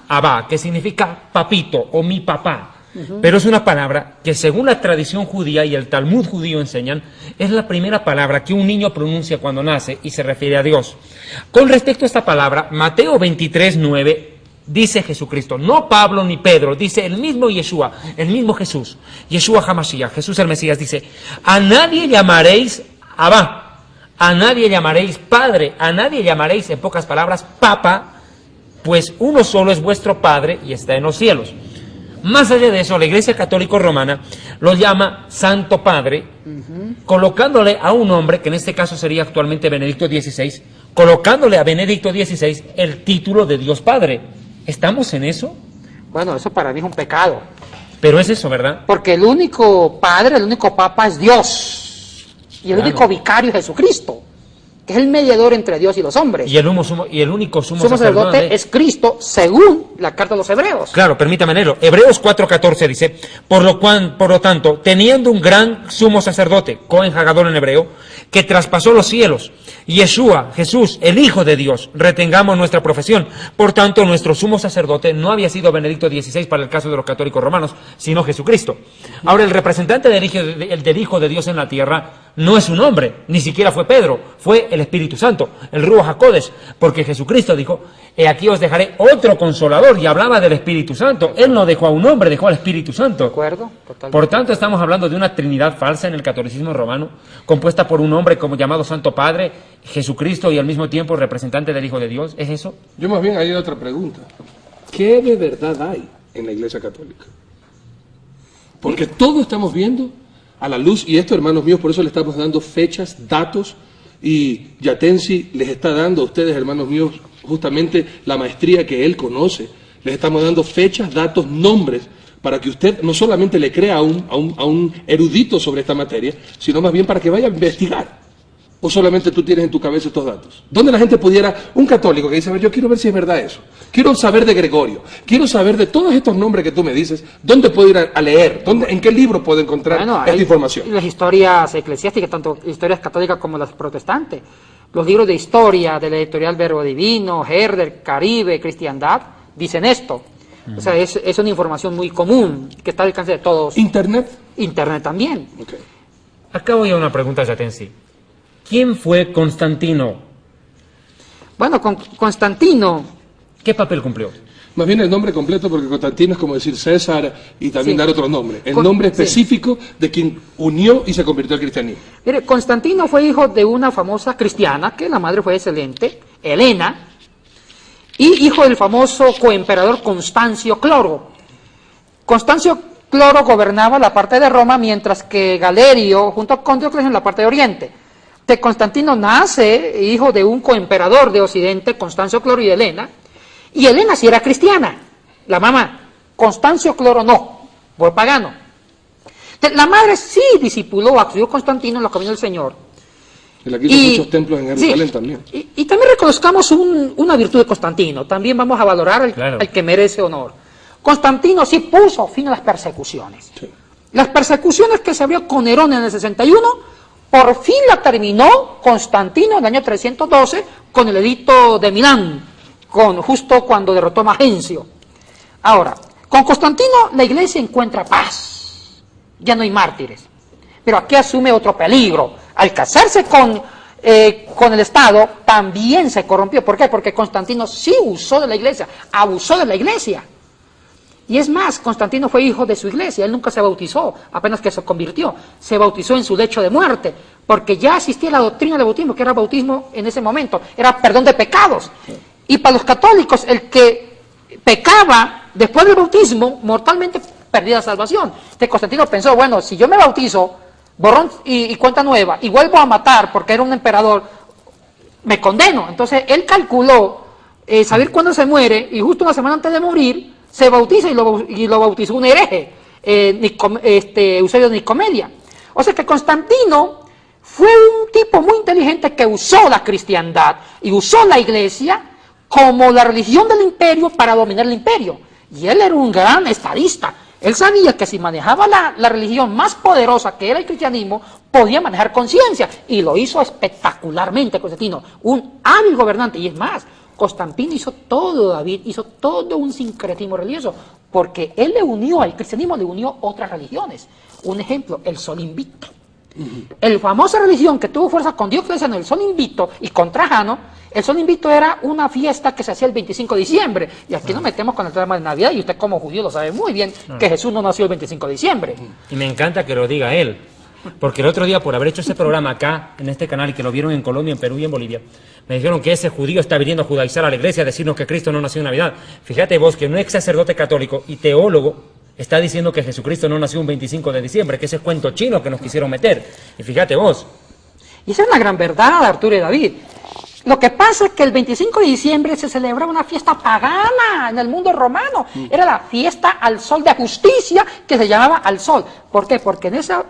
S1: Abá, que significa papito o mi papá. Pero es una palabra que, según la tradición judía y el Talmud judío enseñan, es la primera palabra que un niño pronuncia cuando nace y se refiere a Dios. Con respecto a esta palabra, Mateo 23:9 dice Jesucristo, no Pablo ni Pedro, dice el mismo Yeshua, el mismo Jesús, Yeshua HaMashiach, Jesús el Mesías, dice, a nadie llamaréis Abba, a nadie llamaréis Padre, a nadie llamaréis, en pocas palabras, Papa, pues uno solo es vuestro Padre y está en los cielos. Más allá de eso, la Iglesia Católica Romana lo llama Santo Padre, colocándole a un hombre, que en este caso sería actualmente Benedicto XVI, colocándole a Benedicto XVI el título de Dios Padre. ¿Estamos en eso?
S3: Bueno, eso para mí es un pecado.
S1: Pero es eso, ¿verdad?
S3: Porque el único Padre, el único Papa es Dios. Y el único vicario es Jesucristo, que es el mediador entre Dios y los hombres.
S1: Y el único sumo
S3: sacerdote es Cristo, según la carta de los Hebreos.
S1: Claro, permítame leerlo. Hebreos 4:14 dice, por lo tanto, teniendo un gran sumo sacerdote, Cohen Hagadol en hebreo, que traspasó los cielos, Yeshua, Jesús, el Hijo de Dios, retengamos nuestra profesión. Por tanto, nuestro sumo sacerdote no había sido Benedicto XVI para el caso de los católicos romanos, sino Jesucristo. Ahora, el representante del Hijo de Dios en la tierra no es un hombre, ni siquiera fue Pedro, fue el Espíritu Santo, el Ruach HaKodesh, porque Jesucristo dijo, he aquí os dejaré otro consolador, y hablaba del Espíritu Santo. Él no dejó a un hombre, dejó al Espíritu Santo.
S3: ¿De acuerdo? Totalmente.
S1: Por tanto, estamos hablando de una trinidad falsa en el catolicismo romano, compuesta por un hombre como llamado Santo Padre, Jesucristo, y al mismo tiempo representante del Hijo de Dios. ¿Es eso?
S2: Yo más bien hay otra pregunta. ¿Qué de verdad hay en la Iglesia Católica? Porque todo estamos viendo a la luz, y esto, hermanos míos, por eso le estamos dando fechas, datos, y Yatensi les está dando a ustedes, hermanos míos, justamente la maestría que él conoce. Les estamos dando fechas, datos, nombres, para que usted no solamente le crea a un erudito sobre esta materia, sino más bien para que vaya a investigar. ¿O solamente tú tienes en tu cabeza estos datos? ¿Dónde la gente pudiera, un católico que dice, a ver, yo quiero ver si es verdad eso, quiero saber de Gregorio, quiero saber de todos estos nombres que tú me dices, ¿dónde puedo ir a leer? ¿En qué libro puedo encontrar esta información?
S3: Las historias eclesiásticas, tanto historias católicas como las protestantes, los libros de historia de la editorial Verbo Divino, Herder, Caribe, Cristiandad, dicen esto. O sea, es una información muy común, que está al alcance de todos.
S2: ¿Internet?
S3: Internet también.
S2: Okay.
S1: Acá voy a una pregunta, Yatensi. ¿Quién fue Constantino?
S3: Bueno, Constantino...
S1: ¿Qué papel cumplió?
S2: Más bien el nombre completo, porque Constantino es como decir César y también
S3: Sí.
S2: dar otro nombre. El
S3: Con-
S2: nombre
S3: sí.
S2: específico de quien unió y se convirtió al cristianismo.
S3: Mire, Constantino fue hijo de una famosa cristiana, que la madre fue excelente, Helena, y hijo del famoso coemperador Constancio Cloro. Constancio Cloro gobernaba la parte de Roma, mientras que Galerio, junto con Diocleciano, en la parte de Oriente. De Constantino nace hijo de un coemperador de Occidente, Constancio Cloro y Helena, y Helena sí era cristiana, la mamá. Constancio Cloro no, fue pagano. La madre sí discipuló, estudió Constantino en los caminos del Señor.
S2: Él aquí hizo muchos templos en Jerusalén
S3: sí,
S2: también.
S3: y también reconozcamos una virtud de Constantino, también vamos a valorar al que merece honor. Constantino sí puso fin a las persecuciones.
S2: Sí.
S3: Las persecuciones que se abrió con Nerón en el 61, por fin la terminó Constantino en el año 312 con el edicto de Milán, justo cuando derrotó a Magencio. Ahora, con Constantino la iglesia encuentra paz, ya no hay mártires. Pero aquí asume otro peligro. Al casarse con el Estado, también se corrompió. ¿Por qué? Porque Constantino sí usó de la iglesia, abusó de la iglesia. Y es más, Constantino fue hijo de su iglesia, él nunca se bautizó, apenas que se convirtió. Se bautizó en su lecho de muerte, porque ya existía la doctrina del bautismo, que era bautismo en ese momento, era perdón de pecados. Y para los católicos, el que pecaba después del bautismo, mortalmente perdía la salvación. Entonces Constantino pensó, bueno, si yo me bautizo, borrón y cuenta nueva, y vuelvo a matar porque era un emperador, me condeno. Entonces él calculó saber cuándo se muere, y justo una semana antes de morir, se bautiza y lo bautizó un hereje, Eusebio de Nicomedia. O sea que Constantino fue un tipo muy inteligente que usó la cristiandad y usó la iglesia como la religión del imperio para dominar el imperio. Y él era un gran estadista. Él sabía que si manejaba la religión más poderosa, que era el cristianismo, podía manejar conciencia. Y lo hizo espectacularmente Constantino, un hábil gobernante. Y es más, Constantino hizo todo, David, hizo todo un sincretismo religioso, porque él le unió al cristianismo, le unió otras religiones. Un ejemplo, el Sol Invicto. El famosa religión que tuvo fuerza con Diocleciano, el Sol Invicto, y con Trajano. El Sol Invicto era una fiesta que se hacía el 25 de diciembre. Y aquí nos metemos con el tema de Navidad, y usted como judío lo sabe muy bien, que Jesús no nació el 25 de diciembre.
S1: Y me encanta que lo diga él, porque el otro día, por haber hecho ese programa acá, en este canal, y que lo vieron en Colombia, en Perú y en Bolivia, me dijeron que ese judío está viniendo a judaizar a la iglesia, a decirnos que Cristo no nació en Navidad. Fíjate vos que un ex sacerdote católico y teólogo está diciendo que Jesucristo no nació un 25 de diciembre, que ese es cuento chino que nos quisieron meter. Y fíjate vos.
S3: Y esa es una gran verdad, Arturo y David. Lo que pasa es que el 25 de diciembre se celebraba una fiesta pagana en el mundo romano. Era la fiesta al sol de justicia, que se llamaba al sol. ¿Por qué? Porque en esa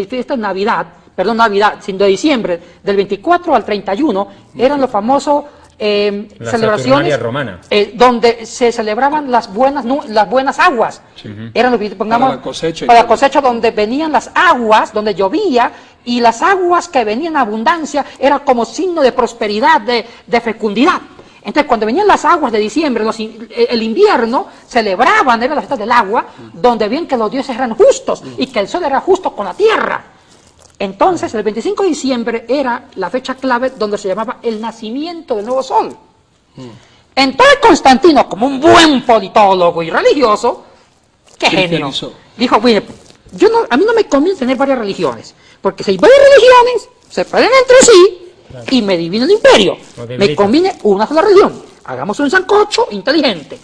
S3: fiesta de Navidad, sino de diciembre, del 24 al 31, eran los famosos
S1: La
S3: celebraciones
S1: Saturnalia romana.
S3: donde se celebraban las buenas aguas. Eran lo que pongamos
S2: Para la cosecha y
S3: para la
S2: todo.
S3: cosecha, donde venían las aguas, donde llovía, y las aguas que venían en abundancia era como signo de prosperidad, de fecundidad. Entonces, cuando venían las aguas de diciembre, el invierno, celebraban, era la fiesta del agua, donde veían que los dioses eran justos y que el sol era justo con la tierra. Entonces, el 25 de diciembre era la fecha clave donde se llamaba el nacimiento del nuevo sol. Entonces, Constantino, como un buen politólogo y religioso, qué genio,
S2: Cristianizó.
S3: dijo, mire, a mí no me conviene tener varias religiones, porque si hay varias religiones, se pelean entre sí y me divide el imperio.
S1: Lo
S3: Me
S1: debilitan.
S3: conviene una sola religión. Hagamos un sancocho inteligente.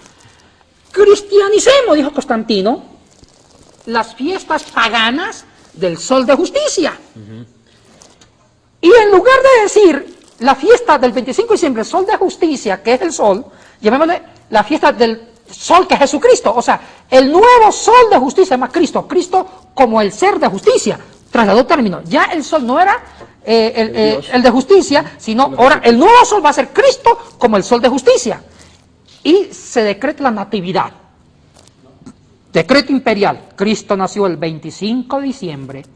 S3: Cristianicemos, dijo Constantino, las fiestas paganas del sol de justicia. Y en lugar de decir la fiesta del 25 de diciembre, sol de justicia, que es el sol, llamémosle la fiesta del sol, que es Jesucristo. O sea, el nuevo sol de justicia se llama Cristo. Cristo como el ser de justicia. Trasladó término. Ya el sol no era el de justicia, sino ahora el nuevo sol va a ser Cristo como el sol de justicia. Y se decreta la natividad. Decreto imperial. Cristo nació el 25 de diciembre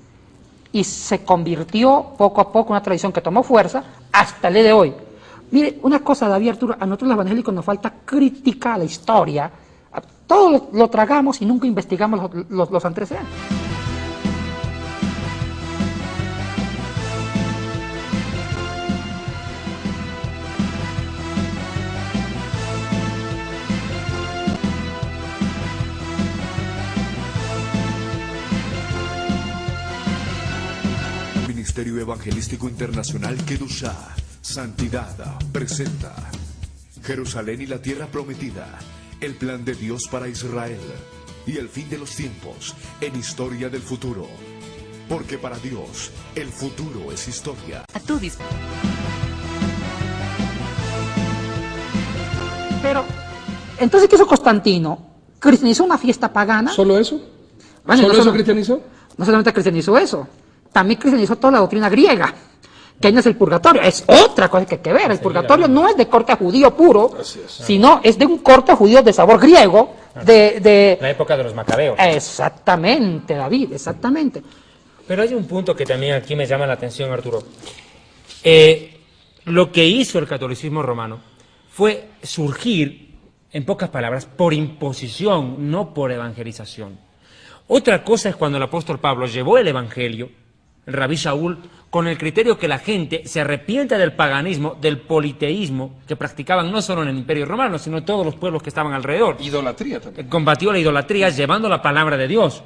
S3: y se convirtió poco a poco en una tradición que tomó fuerza hasta el día de hoy. Mire, una cosa, David, Arturo, a nosotros los evangélicos nos falta crítica a la historia. Todo lo tragamos y nunca investigamos los antecedentes.
S4: Evangelístico Internacional Kedushá, Santidad, presenta Jerusalén y la Tierra Prometida, el plan de Dios para Israel y el fin de los tiempos en Historia del Futuro. Porque para Dios, el futuro es historia.
S6: A tu disposición.
S3: Pero, entonces, ¿qué hizo Constantino? ¿Cristianizó una fiesta pagana?
S2: ¿Solo eso?
S3: Bueno,
S2: ¿Solo
S3: no
S2: eso cristianizó?
S3: No solamente cristianizó eso, también cristianizó toda la doctrina griega, que no es el purgatorio, es otra cosa que hay que ver. El purgatorio no es de corte judío puro, sino es de un corte judío de sabor griego, de...
S1: La época de los macabeos.
S3: Exactamente, David, exactamente.
S1: Pero hay un punto que también aquí me llama la atención, Arturo. Lo que hizo el catolicismo romano fue surgir, en pocas palabras, por imposición, no por evangelización. Otra cosa es cuando el apóstol Pablo llevó el evangelio, el rabí Shaul, con el criterio que la gente se arrepienta del paganismo, del politeísmo que practicaban no solo en el Imperio Romano, sino todos los pueblos que estaban alrededor.
S2: Idolatría también.
S1: Combatió la idolatría llevando la palabra de Dios.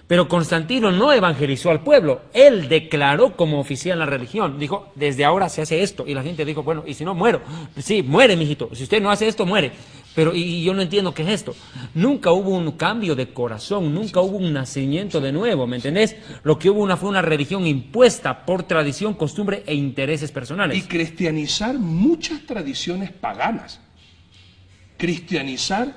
S1: Pero Constantino no evangelizó al pueblo, él declaró como oficial la religión, dijo, desde ahora se hace esto, y la gente dijo, bueno, y si no, muero. Sí, muere, mijito, si usted no hace esto, muere. Pero, y yo no entiendo qué es esto. Nunca hubo un cambio de corazón, nunca hubo un nacimiento de nuevo, ¿me entendés? Lo que hubo fue una religión impuesta por tradición, costumbre e intereses personales.
S2: Y cristianizar muchas tradiciones paganas. Cristianizar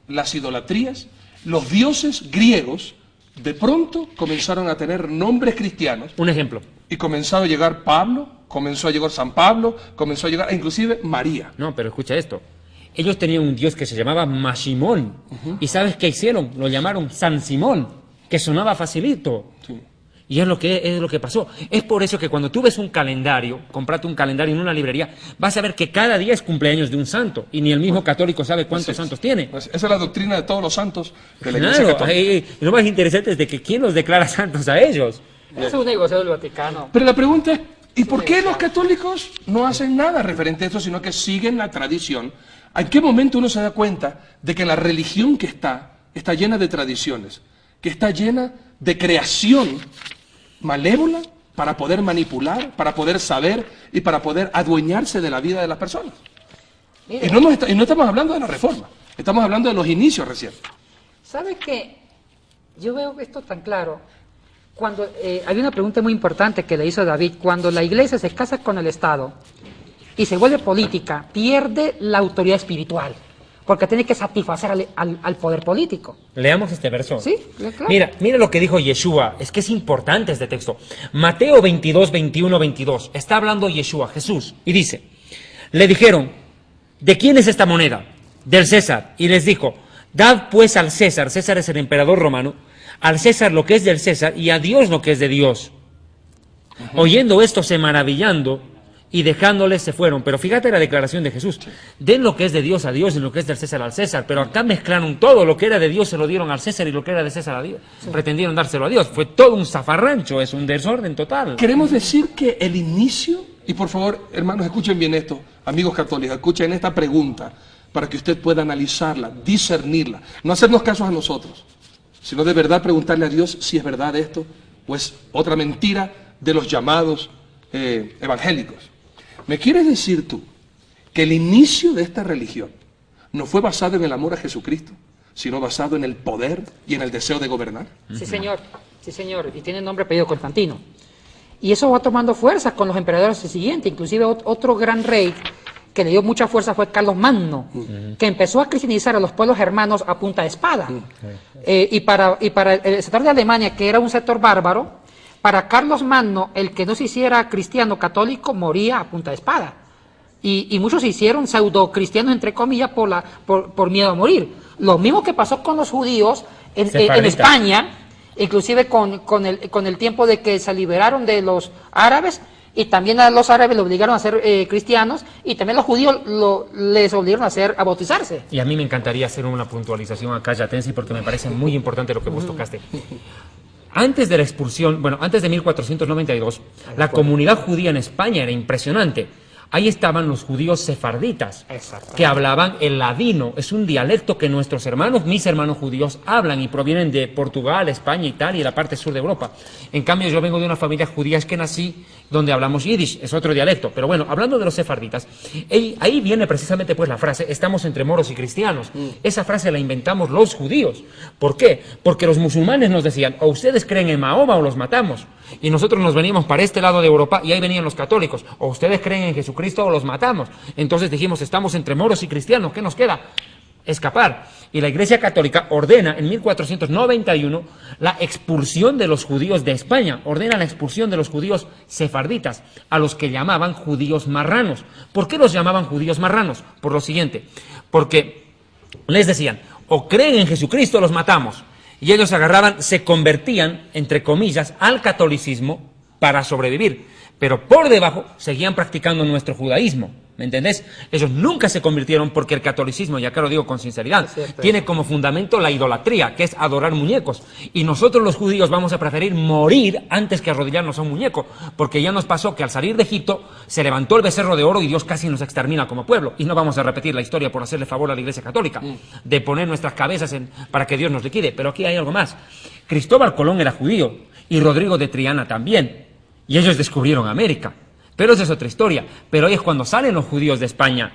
S2: las idolatrías, los dioses griegos, de pronto comenzaron a tener nombres cristianos.
S1: Un ejemplo.
S2: Y comenzó a llegar Pablo, comenzó a llegar San Pablo, comenzó a llegar inclusive María.
S1: No, pero escucha esto. Ellos tenían un dios que se llamaba Mashimón. ¿Y sabes qué hicieron? Lo llamaron San Simón, que sonaba facilito.
S2: Sí.
S1: Y es lo que pasó. Es por eso que cuando tú ves un calendario, comprate un calendario en una librería, vas a ver que cada día es cumpleaños de un santo. Y ni el mismo católico sabe cuántos santos tiene.
S2: Pues esa es la doctrina de todos los santos de la Iglesia
S1: Claro,
S2: Católica.
S1: y lo más interesante es de que ¿quién los declara santos a ellos?
S3: Es un negocio del Vaticano.
S2: Pero la pregunta es, ¿y por qué los católicos no hacen nada referente a esto, sino que siguen la tradición? ¿En qué momento uno se da cuenta de que la religión que está llena de tradiciones, que está llena de creación malévola para poder manipular, para poder saber y para poder adueñarse de la vida de las personas? Y no estamos hablando de la reforma, estamos hablando de los inicios recién.
S3: ¿Sabe qué? Yo veo esto tan claro. Cuando hay una pregunta muy importante que le hizo David, cuando la iglesia se casa con el Estado y se vuelve política, pierde la autoridad espiritual, porque tiene que satisfacer al poder político.
S1: Leamos este verso.
S3: Sí, claro.
S1: Mira lo que dijo Yeshua, es que es importante este texto. Mateo 22, 21, 22. Está hablando Yeshua, Jesús, y dice, le dijeron, ¿de quién es esta moneda? Del César. Y les dijo, dad pues al César, César es el emperador romano, al César lo que es del César y a Dios lo que es de Dios. Oyendo esto, se maravillando, y dejándoles se fueron. Pero fíjate la declaración de Jesús. Den lo que es de Dios a Dios y lo que es del César al César. Pero acá mezclaron todo. Lo que era de Dios se lo dieron al César y lo que era de César a Dios. Sí. Pretendieron dárselo a Dios. Fue todo un zafarrancho, es un desorden total.
S2: Queremos decir que el inicio, y por favor, hermanos, escuchen bien esto, amigos católicos, escuchen esta pregunta para que usted pueda analizarla, discernirla. No hacernos caso a nosotros, sino de verdad preguntarle a Dios si es verdad esto o es otra mentira de los llamados evangélicos. ¿Me quieres decir tú que el inicio de esta religión no fue basado en el amor a Jesucristo, sino basado en el poder y en el deseo de gobernar?
S3: Sí, señor, y tiene nombre apellido Constantino. Y eso va tomando fuerza con los emperadores siguientes, inclusive otro gran rey que le dio mucha fuerza fue Carlos Magno, que empezó a cristianizar a los pueblos germanos a punta de espada. Y para el sector de Alemania, que era un sector bárbaro, para Carlos Magno, el que no se hiciera cristiano católico moría a punta de espada. Y muchos se hicieron pseudo cristianos, entre comillas, por miedo a morir. Lo mismo que pasó con los judíos en España, inclusive con el tiempo de que se liberaron de los árabes, y también a los árabes los obligaron a ser cristianos, y también los judíos les obligaron a bautizarse.
S1: Y a mí me encantaría hacer una puntualización acá, Yatensi, porque me parece muy importante lo que vos tocaste. Antes de la expulsión, antes de 1492, la comunidad judía en España era impresionante. ahí estaban los judíos sefarditas,
S3: Exacto.
S1: que hablaban el ladino. Es un dialecto que nuestros hermanos, mis hermanos judíos, hablan y provienen de Portugal, España, Italia y la parte sur de Europa. En cambio, yo vengo de una familia judía, es que nací donde hablamos yiddish, es otro dialecto. Pero bueno, hablando de los sefarditas, ahí viene precisamente pues la frase, estamos entre moros y cristianos. Esa frase la inventamos los judíos. ¿Por qué? Porque los musulmanes nos decían, o ustedes creen en Mahoma o los matamos. Y nosotros nos veníamos para este lado de Europa y ahí venían los católicos. O ustedes creen en Jesucristo o los matamos. Entonces dijimos, estamos entre moros y cristianos, ¿qué nos queda? Escapar. Y la Iglesia Católica ordena en 1491 la expulsión de los judíos de España, ordena la expulsión de los judíos sefarditas, a los que llamaban judíos marranos. ¿Por qué los llamaban judíos marranos? Por lo siguiente, porque les decían, o creen en Jesucristo o los matamos. Y ellos agarraban, se convertían, entre comillas, al catolicismo para sobrevivir. Pero por debajo seguían practicando nuestro judaísmo. ¿Me entendés? Ellos nunca se convirtieron porque el catolicismo, y acá lo digo con sinceridad, tiene como fundamento la idolatría, que es adorar muñecos. Y nosotros los judíos vamos a preferir morir antes que arrodillarnos a un muñeco. Porque ya nos pasó que al salir de Egipto se levantó el becerro de oro y Dios casi nos extermina como pueblo. Y no vamos a repetir la historia por hacerle favor a la Iglesia Católica, de poner nuestras cabezas para que Dios nos liquide. Pero aquí hay algo más. Cristóbal Colón era judío y Rodrigo de Triana también. Y ellos descubrieron América. Pero esa es otra historia. Pero ahí es cuando salen los judíos de España.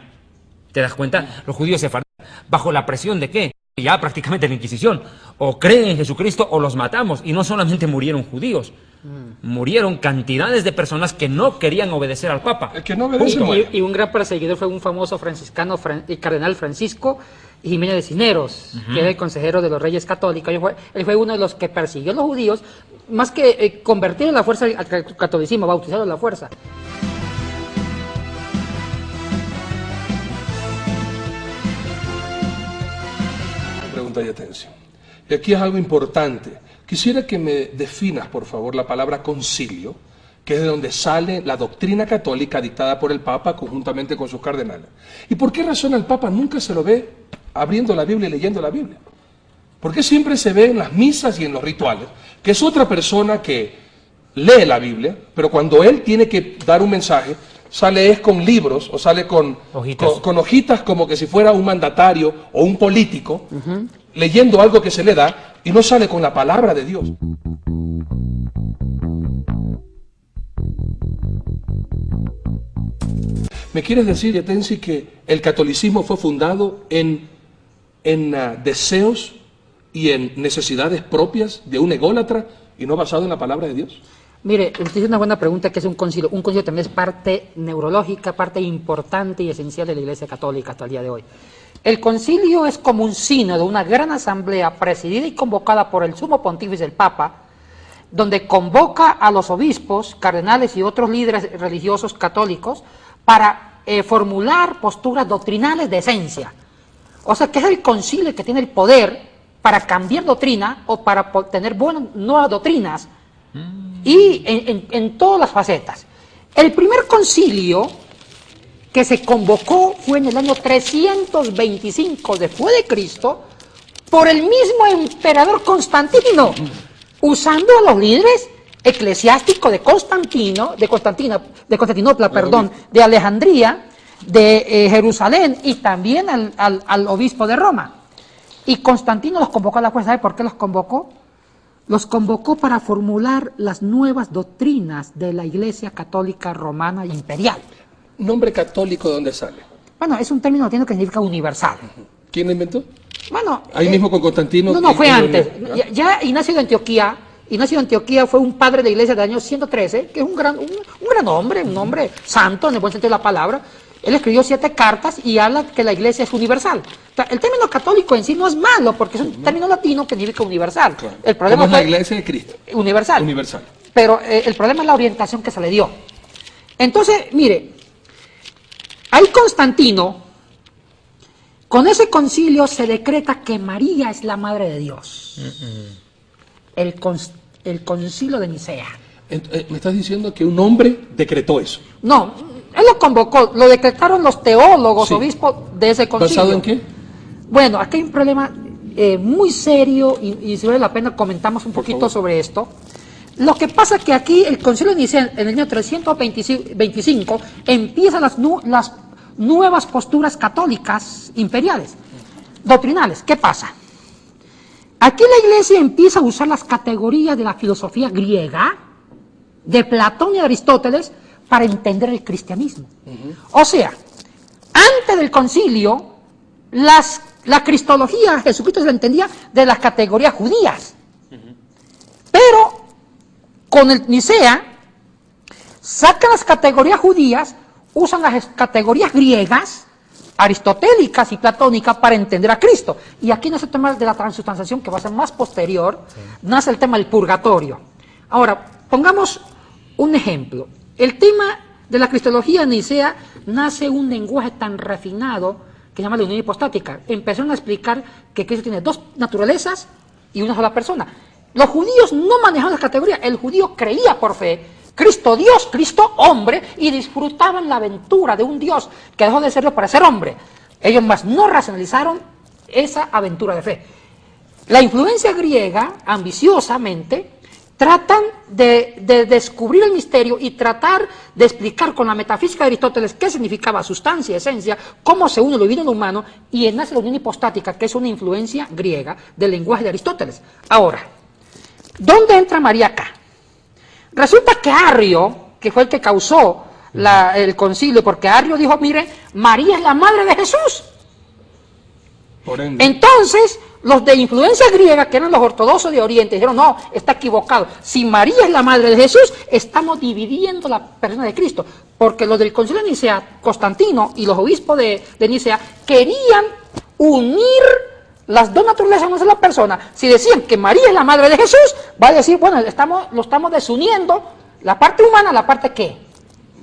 S1: ¿Te das cuenta? Los judíos sefarditas. ¿Bajo la presión de qué? Ya prácticamente la Inquisición. O creen en Jesucristo o los matamos. Y no solamente murieron judíos. Murieron cantidades de personas que no querían obedecer al Papa.
S2: El que no obedece muere.
S3: Y un gran perseguidor fue un famoso franciscano, el cardenal Francisco Jiménez de Cisneros, que era el consejero de los reyes católicos. Él fue uno de los que persiguió a los judíos, más que convertir a la fuerza al catolicismo, bautizarlo a la fuerza.
S2: Pregunta y atención. Y aquí es algo importante. Quisiera que me definas, por favor, la palabra concilio, que es de donde sale la doctrina católica dictada por el Papa conjuntamente con sus cardenales. ¿Y por qué razón al Papa nunca se lo ve abriendo la Biblia y leyendo la Biblia? ¿Por qué siempre se ve en las misas y en los rituales que es otra persona que lee la Biblia, pero cuando él tiene que dar un mensaje, sale es con libros o sale con hojitas como que si fuera un mandatario o un político, leyendo algo que se le da, y no sale con la palabra de Dios? ¿Me quieres decir, Yatensi, que el catolicismo fue fundado en deseos y en necesidades propias de un ególatra y no basado en la palabra de Dios?
S3: Mire, usted hizo una buena pregunta, que es un concilio. Un concilio también es parte neurológica, parte importante y esencial de la Iglesia Católica hasta el día de hoy. El concilio es como un sínodo, una gran asamblea presidida y convocada por el sumo pontífice, el Papa, donde convoca a los obispos, cardenales y otros líderes religiosos católicos para formular posturas doctrinales de esencia. O sea, que es el concilio que tiene el poder para cambiar doctrina o para tener buenas nuevas doctrinas, y en todas las facetas. El primer concilio que se convocó fue en el año 325 después de Cristo por el mismo emperador Constantino, usando a los líderes eclesiásticos de Constantinopla, de Alejandría, de Jerusalén y también al obispo de Roma. Y Constantino los convocó a la fuerza. ¿Sabe por qué los convocó? Los convocó para formular las nuevas doctrinas de la Iglesia Católica Romana Imperial.
S2: ¿Nombre católico de dónde sale?
S3: Bueno, es un término latino que significa universal.
S2: ¿Quién lo inventó?
S3: Bueno,
S2: ahí mismo con Constantino.
S3: No, fue antes. Ya Ignacio de Antioquía fue un padre de la Iglesia del año 113, que es un gran hombre, un hombre santo en el buen sentido de la palabra. Él escribió 7 cartas y habla que la Iglesia es universal. O sea, el término católico en sí no es malo, porque es un término latino que significa universal.
S2: Claro.
S3: El problema
S2: ¿Cómo es la Iglesia de Cristo?
S3: Universal.
S2: Universal.
S3: Pero el problema es la orientación que se le dio. Entonces, mire, ahí Constantino, con ese concilio se decreta que María es la Madre de Dios. El concilio de Nicea.
S2: ¿Me estás diciendo que un hombre decretó eso?
S3: No, él lo convocó, lo decretaron los teólogos, obispos de ese concilio.
S2: ¿Basado en qué?
S3: Bueno, aquí hay un problema muy serio y si vale la pena comentamos un poquito sobre esto. Lo que pasa es que aquí el Concilio de Nicea en el año 325 empiezan las nuevas posturas católicas imperiales, doctrinales. ¿Qué pasa? Aquí la Iglesia empieza a usar las categorías de la filosofía griega, de Platón y Aristóteles, para entender el cristianismo. O sea, antes del concilio, la cristología, Jesucristo se la entendía de las categorías judías. Pero con el Nicea, sacan las categorías judías, usan las categorías griegas, aristotélicas y platónicas para entender a Cristo. Y aquí nace el tema de la transubstanciación, que va a ser más posterior, nace el tema del purgatorio. Ahora, pongamos un ejemplo. El tema de la cristología de Nicea nace un lenguaje tan refinado que se llama la unión hipostática. Empezaron a explicar que Cristo tiene dos naturalezas y una sola persona. Los judíos no manejaban las categorías. El judío creía por fe, Cristo Dios, Cristo hombre, y disfrutaban la aventura de un Dios que dejó de serlo para ser hombre. Ellos más no racionalizaron esa aventura de fe. La influencia griega, ambiciosamente, tratan de descubrir el misterio y tratar de explicar con la metafísica de Aristóteles qué significaba sustancia, esencia, cómo se une lo divino y lo humano, y nace la unión hipostática, que es una influencia griega del lenguaje de Aristóteles. Ahora, ¿dónde entra María acá? Resulta que Arrio, que fue el que causó el concilio, porque Arrio dijo, mire, María es la madre de Jesús.
S2: Por ende.
S3: Entonces, los de influencia griega, que eran los ortodoxos de Oriente, dijeron, no, está equivocado. Si María es la madre de Jesús, estamos dividiendo la persona de Cristo. Porque los del concilio de Nicea, Constantino y los obispos de Nicea, querían unir las dos naturalezas en una sola persona. Si decían que María es la madre de Jesús, va a decir, bueno, lo estamos desuniendo, la parte humana, la parte ¿qué?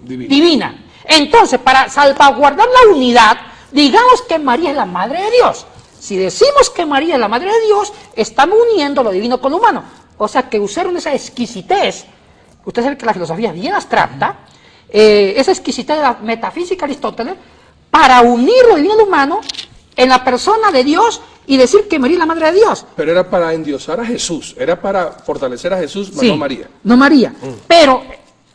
S3: Divina. Entonces, para salvaguardar la unidad, digamos que María es la madre de Dios. Si decimos que María es la madre de Dios, estamos uniendo lo divino con lo humano. O sea, que usaron esa exquisitez, usted sabe que la filosofía es bien abstracta, esa exquisitez de la metafísica de Aristóteles, para unir lo divino y lo humano en la persona de Dios y decir que María es la madre de Dios.
S2: Pero era para endiosar a Jesús, era para fortalecer a Jesús,
S3: Sí,
S2: no a María.
S3: No María. Pero,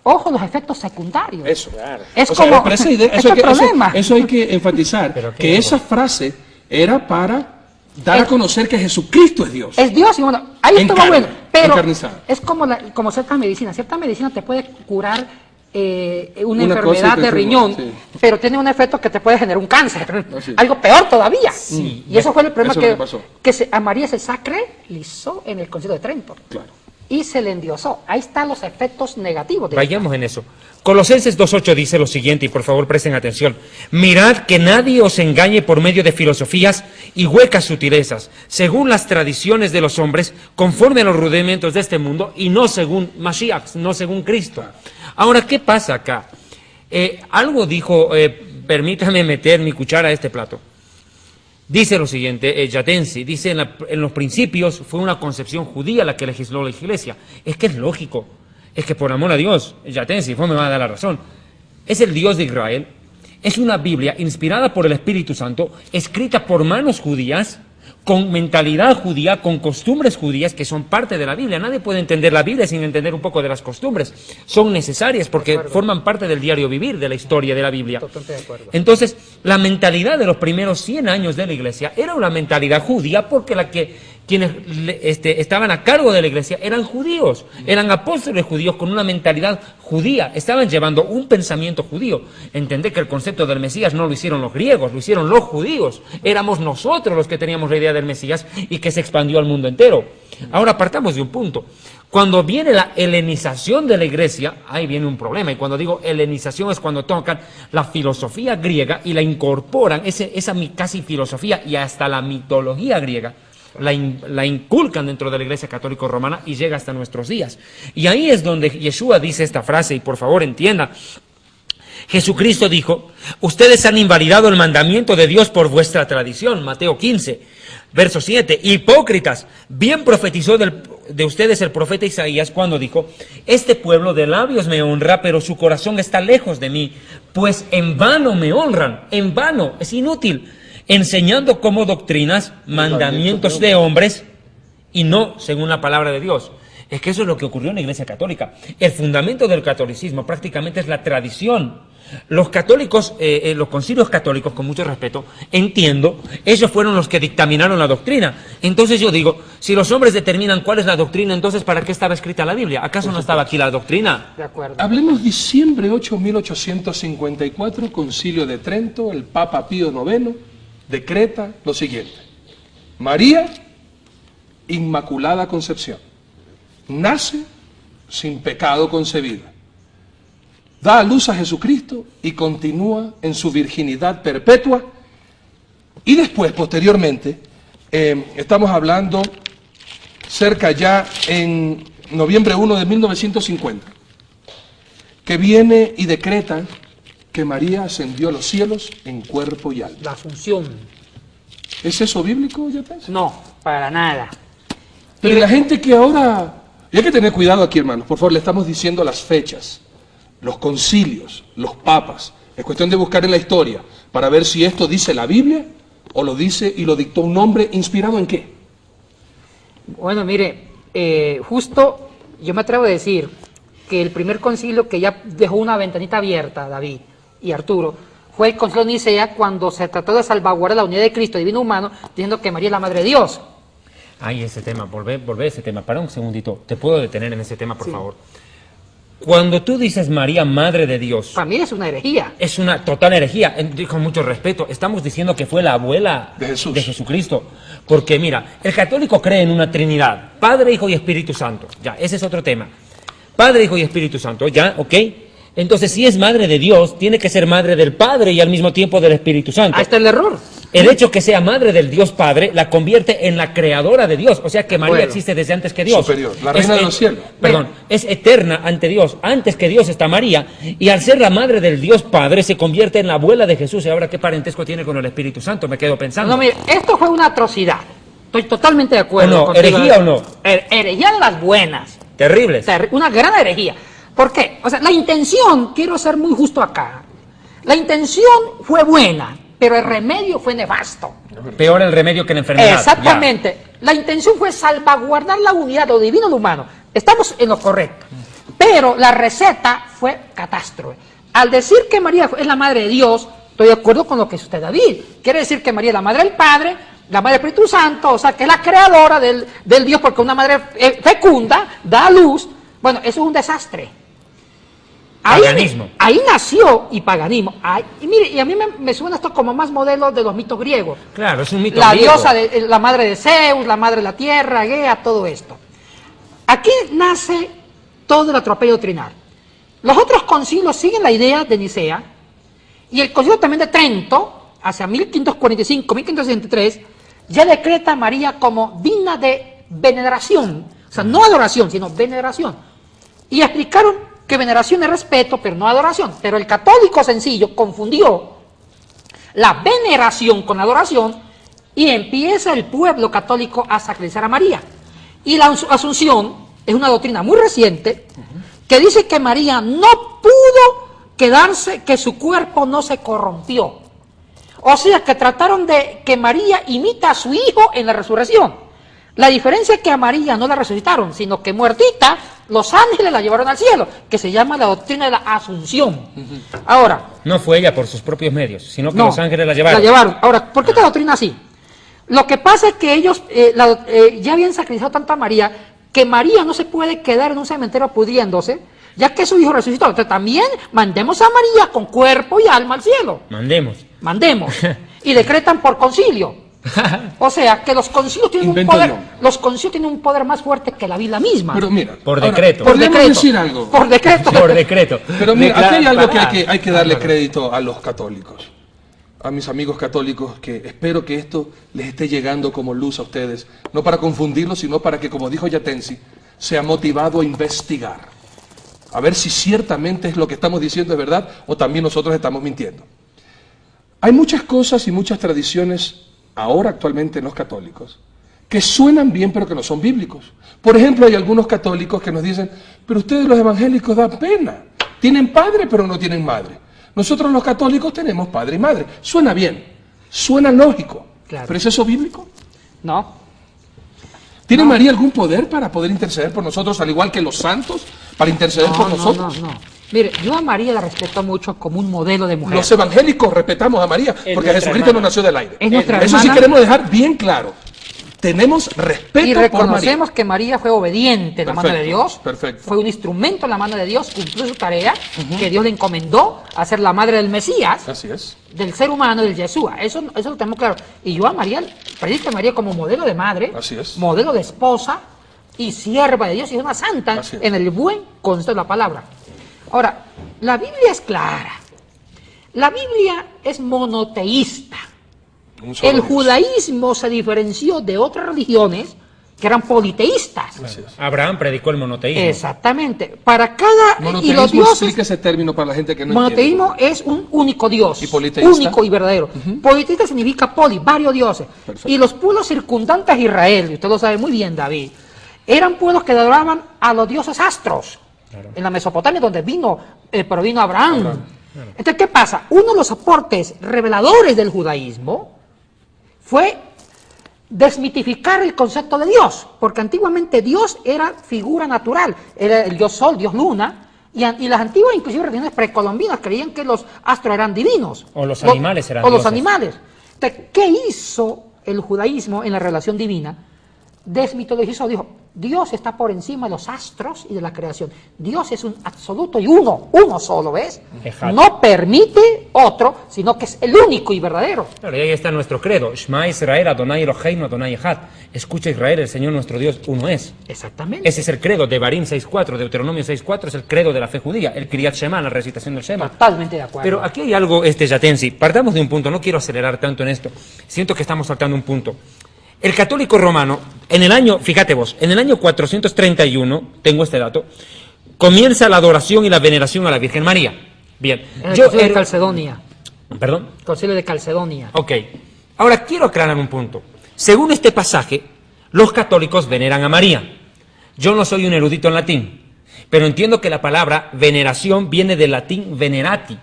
S3: ojo, los efectos secundarios.
S2: Eso.
S3: Es
S2: O sea,
S3: como,
S2: pero esa idea,
S3: es el problema.
S2: eso hay que enfatizar, que esa frase era para dar a conocer que Jesucristo es Dios.
S3: Es Dios y bueno, ahí
S2: En
S3: estuvo
S2: carne,
S3: bueno, pero
S2: encarnizado.
S3: es como cierta medicina. Cierta medicina te puede curar una
S2: Una
S3: enfermedad
S2: cosa
S3: de
S2: te
S3: riñón,
S2: enferma, sí.
S3: pero tiene un efecto que te puede generar un cáncer,
S2: sí.
S3: algo peor todavía. Y eso fue el problema
S2: Eso es lo que pasó.
S3: a María se sacralizó en el Concilio de Trento.
S2: Claro.
S3: Y se le endiosó. Ahí están los efectos negativos.
S1: Vayamos en eso. Colosenses 2.8 dice lo siguiente, y por favor presten atención. Mirad que nadie os engañe por medio de filosofías y huecas sutilezas, según las tradiciones de los hombres, conforme a los rudimentos de este mundo, y no según Mashiach, no según Cristo. Ahora, ¿qué pasa acá? Algo dijo, permítame meter mi cuchara a este plato. Dice lo siguiente, Yatensi, dice en los principios fue una concepción judía la que legisló la Iglesia. Es que es lógico, es que por amor a Dios, Yatensi, me va a dar la razón. Es el Dios de Israel, es una Biblia inspirada por el Espíritu Santo, escrita por manos judías, con mentalidad judía, con costumbres judías que son parte de la Biblia. Nadie puede entender la Biblia sin entender un poco de las costumbres. Son necesarias porque forman parte del diario vivir de la historia de la Biblia.
S3: Totalmente de acuerdo.
S1: Entonces, la mentalidad de los primeros 100 años de la Iglesia era una mentalidad judía porque quienes estaban a cargo de la Iglesia eran judíos, eran apóstoles judíos con una mentalidad judía, estaban llevando un pensamiento judío. Entendé que el concepto del Mesías no lo hicieron los griegos, lo hicieron los judíos. Éramos nosotros los que teníamos la idea del Mesías y que se expandió al mundo entero. Ahora partamos de un punto. Cuando viene la helenización de la Iglesia, ahí viene un problema. Y cuando digo helenización es cuando tocan la filosofía griega y la incorporan, esa casi filosofía y hasta la mitología griega, la inculcan dentro de la Iglesia Católica Romana y llega hasta nuestros días. Y ahí es donde Yeshua dice esta frase, y por favor entienda. Jesucristo dijo, ustedes han invalidado el mandamiento de Dios por vuestra tradición, Mateo 15, verso 7. Hipócritas, bien profetizó de ustedes el profeta Isaías cuando dijo, este pueblo de labios me honra, pero su corazón está lejos de mí, pues en vano me honran, en vano, es inútil, enseñando como doctrinas mandamientos de hombres y no según la palabra de Dios. Es que eso es lo que ocurrió en la Iglesia Católica. El fundamento del catolicismo prácticamente es la tradición. Los católicos, los concilios católicos, con mucho respeto, entiendo, ellos fueron los que dictaminaron la doctrina. Entonces yo digo, si los hombres determinan cuál es la doctrina, entonces ¿para qué estaba escrita la Biblia? ¿Acaso no estaba aquí la doctrina?
S3: De acuerdo.
S2: Hablemos diciembre 8, 1854, Concilio de Trento, el Papa Pío IX decreta lo siguiente: María, Inmaculada Concepción, nace sin pecado concebida, da a luz a Jesucristo y continúa en su virginidad perpetua. Y después, posteriormente, estamos hablando cerca ya en noviembre 1 de 1950, que viene y decreta que María ascendió a los cielos en cuerpo y alma.
S3: La Asunción.
S2: ¿Es eso bíblico, Yates?
S3: No, para nada.
S2: Pero la gente que ahora... Y hay que tener cuidado aquí, hermanos. Por favor, le estamos diciendo las fechas, los concilios, los papas. Es cuestión de buscar en la historia para ver si esto dice la Biblia o lo dice y lo dictó un hombre inspirado en qué.
S3: Bueno, mire, justo yo me atrevo a decir que el primer concilio que ya dejó una ventanita abierta, David y Arturo, fue el concilio de Nicea, cuando se trató de salvaguardar la unidad de Cristo divino humano, diciendo que María es la Madre de Dios.
S1: Ay, ese tema, volvé a ese tema. Para un segundito, ¿te puedo detener en ese tema, por favor? Cuando tú dices María, Madre de Dios...
S3: Para mí es una herejía.
S1: Es una total herejía, con mucho respeto. Estamos diciendo que fue la abuela
S2: de
S1: Jesucristo. Porque mira, el católico cree en una Trinidad, Padre, Hijo y Espíritu Santo. Ya, ese es otro tema. Padre, Hijo y Espíritu Santo, ya, ¿ok? Entonces, si es Madre de Dios, tiene que ser Madre del Padre y al mismo tiempo del Espíritu Santo.
S3: Ahí está el error.
S1: El hecho que sea Madre del Dios Padre la convierte en la creadora de Dios. O sea que María existe desde antes que Dios.
S2: Superior, la reina de los cielos.
S1: Perdón, es eterna ante Dios. Antes que Dios está María. Y al ser la Madre del Dios Padre se convierte en la abuela de Jesús. ¿Y ahora qué parentesco tiene con el Espíritu Santo? Me quedo pensando.
S3: No, mire, esto fue una atrocidad. Estoy totalmente de acuerdo.
S1: ¿O no? ¿Herejía o no?
S3: Herejía de las buenas.
S1: Terribles.
S3: Una gran herejía. ¿Por qué? O sea, la intención, quiero ser muy justo acá, la intención fue buena, pero el remedio fue nefasto.
S1: Peor el remedio que la enfermedad.
S3: Exactamente. Ya. La intención fue salvaguardar la unidad de lo divino y lo humano. Estamos en lo correcto. Pero la receta fue catástrofe. Al decir que María es la Madre de Dios, estoy de acuerdo con lo que dice usted, David. Quiere decir que María es la Madre del Padre, la Madre del Espíritu Santo, o sea, que es la creadora del Dios, porque una madre fecunda da a luz. Bueno, eso es un desastre.
S1: Paganismo.
S3: Ahí nació y paganismo. Y mire, y a mí me suena esto como más modelo de los mitos griegos.
S1: Claro, es un mito
S3: la
S1: griego.
S3: Diosa, la madre de Zeus, la madre de la tierra, Gea, todo esto. Aquí nace todo el atropello doctrinal. Los otros concilios siguen la idea de Nicea, y el concilio también de Trento, hacia 1545, 1563, ya decreta a María como digna de veneración. O sea, no adoración, sino veneración. Y explicaron que veneración es respeto, pero no adoración. Pero el católico sencillo confundió la veneración con adoración y empieza el pueblo católico a sacralizar a María. Y la Asunción es una doctrina muy reciente que dice que María no pudo quedarse, que su cuerpo no se corrompió. O sea, que trataron de que María imita a su hijo en la resurrección. La diferencia es que a María no la resucitaron, sino que muertita, los ángeles la llevaron al cielo, que se llama la doctrina de la Asunción. Ahora...
S1: No fue ella por sus propios medios, sino que los ángeles la llevaron.
S3: La llevaron. Ahora, ¿por qué esta doctrina así? Lo que pasa es que ellos ya habían sacrificado tanto a María, que María no se puede quedar en un cementerio pudriéndose, ya que su hijo resucitó. Entonces también mandemos a María con cuerpo y alma al cielo. Mandemos. Y decretan por concilio. O sea, que los concilios tienen un poder, los concilios tienen un poder más fuerte que la Biblia misma.
S2: Pero mira,
S1: por decreto.
S2: ¿Podemos decir algo?
S3: Por decreto.
S1: Por decreto.
S2: Pero mira, aquí hay algo que hay que darle crédito a los católicos, a mis amigos católicos, que espero que esto les esté llegando como luz a ustedes, no para confundirlos, sino para que, como dijo Yatensi, sea motivado a investigar, a ver si ciertamente es lo que estamos diciendo es verdad o también nosotros estamos mintiendo. Hay muchas cosas y muchas tradiciones ahora actualmente en los católicos, que suenan bien pero que no son bíblicos. Por ejemplo, hay algunos católicos que nos dicen, pero ustedes los evangélicos dan pena, tienen padre pero no tienen madre. Nosotros los católicos tenemos padre y madre. Suena bien, suena lógico, claro. ¿Pero es eso bíblico?
S3: No.
S2: ¿Tiene María algún poder para poder interceder por nosotros, al igual que los santos, para interceder por nosotros?
S3: No. Mire, yo a María la respeto mucho como un modelo de mujer.
S2: Los evangélicos respetamos a María, porque Jesucristo no nació del aire.
S3: Es nuestra
S2: Eso sí
S3: hermana.
S2: queremos dejar bien claro. Tenemos respeto
S3: Y
S2: por María.
S3: reconocemos que María fue obediente en la mano de
S2: Perfecto,
S3: Dios,
S2: perfecto.
S3: fue un instrumento en la mano de Dios, cumplió su tarea, que Dios le encomendó a ser la madre del Mesías,
S2: Así es.
S3: del ser humano, del Yeshua. Eso lo tenemos claro. Y yo a María, predico a María como modelo de madre,
S2: Así es.
S3: modelo de esposa y sierva de Dios y una santa
S2: Así es.
S3: en el buen concepto de la palabra. Ahora, la Biblia es clara. La Biblia es monoteísta.
S2: Un solo
S3: El
S2: Dios.
S3: judaísmo se diferenció de otras religiones que eran politeístas.
S2: Así es.
S1: Abraham predicó el monoteísmo.
S3: Exactamente. Para cada... y
S2: Monoteísmo,
S3: los dioses...
S2: explica ese término para la gente que no
S3: Monoteísmo
S2: entiende.
S3: es un único Dios.
S2: ¿Y politeísta?
S3: Único y verdadero. Politeísta significa poli, varios dioses.
S2: Perfecto.
S3: Y los pueblos circundantes a Israel, y usted lo sabe muy bien, David, eran pueblos que adoraban a los dioses astros. En la Mesopotamia, donde provino Abraham. Entonces, ¿qué pasa? Uno de los aportes reveladores del judaísmo fue desmitificar el concepto de Dios, porque antiguamente Dios era figura natural, era el dios sol, dios luna, y las antiguas, inclusive religiones precolombinas, creían que los astros eran divinos.
S1: O los animales eran
S3: O los
S1: dioses.
S3: animales. Entonces, ¿qué hizo el judaísmo en la relación divina? Desmitologizó, dijo, Dios está por encima de los astros y de la creación. Dios es un absoluto y uno solo, ¿ves?
S1: Exacto.
S3: No permite otro, sino que es el único y verdadero.
S1: Claro, y ahí está nuestro credo. Shema Israel, Adonai Eloheinu, Adonai Echad. Escucha Israel, el Señor nuestro Dios uno es.
S3: Exactamente.
S1: Ese es el credo de Barim 6.4, Deuteronomio 6.4, es el credo de la fe judía, el Kriyat Shema, la recitación del Shema.
S3: Totalmente de acuerdo.
S1: Pero aquí hay algo, Yatensi, partamos de un punto, no quiero acelerar tanto en esto, siento que estamos saltando un punto. El católico romano, en el año, fíjate vos, en el año 431, tengo este dato, comienza la adoración y la veneración a la Virgen María. Bien.
S3: En el concilio de Calcedonia.
S1: ¿Perdón?
S3: Concilio de Calcedonia.
S1: Ok. Ahora quiero aclarar un punto. Según este pasaje, los católicos veneran a María. Yo no soy un erudito en latín, pero entiendo que la palabra veneración viene del latín venerati.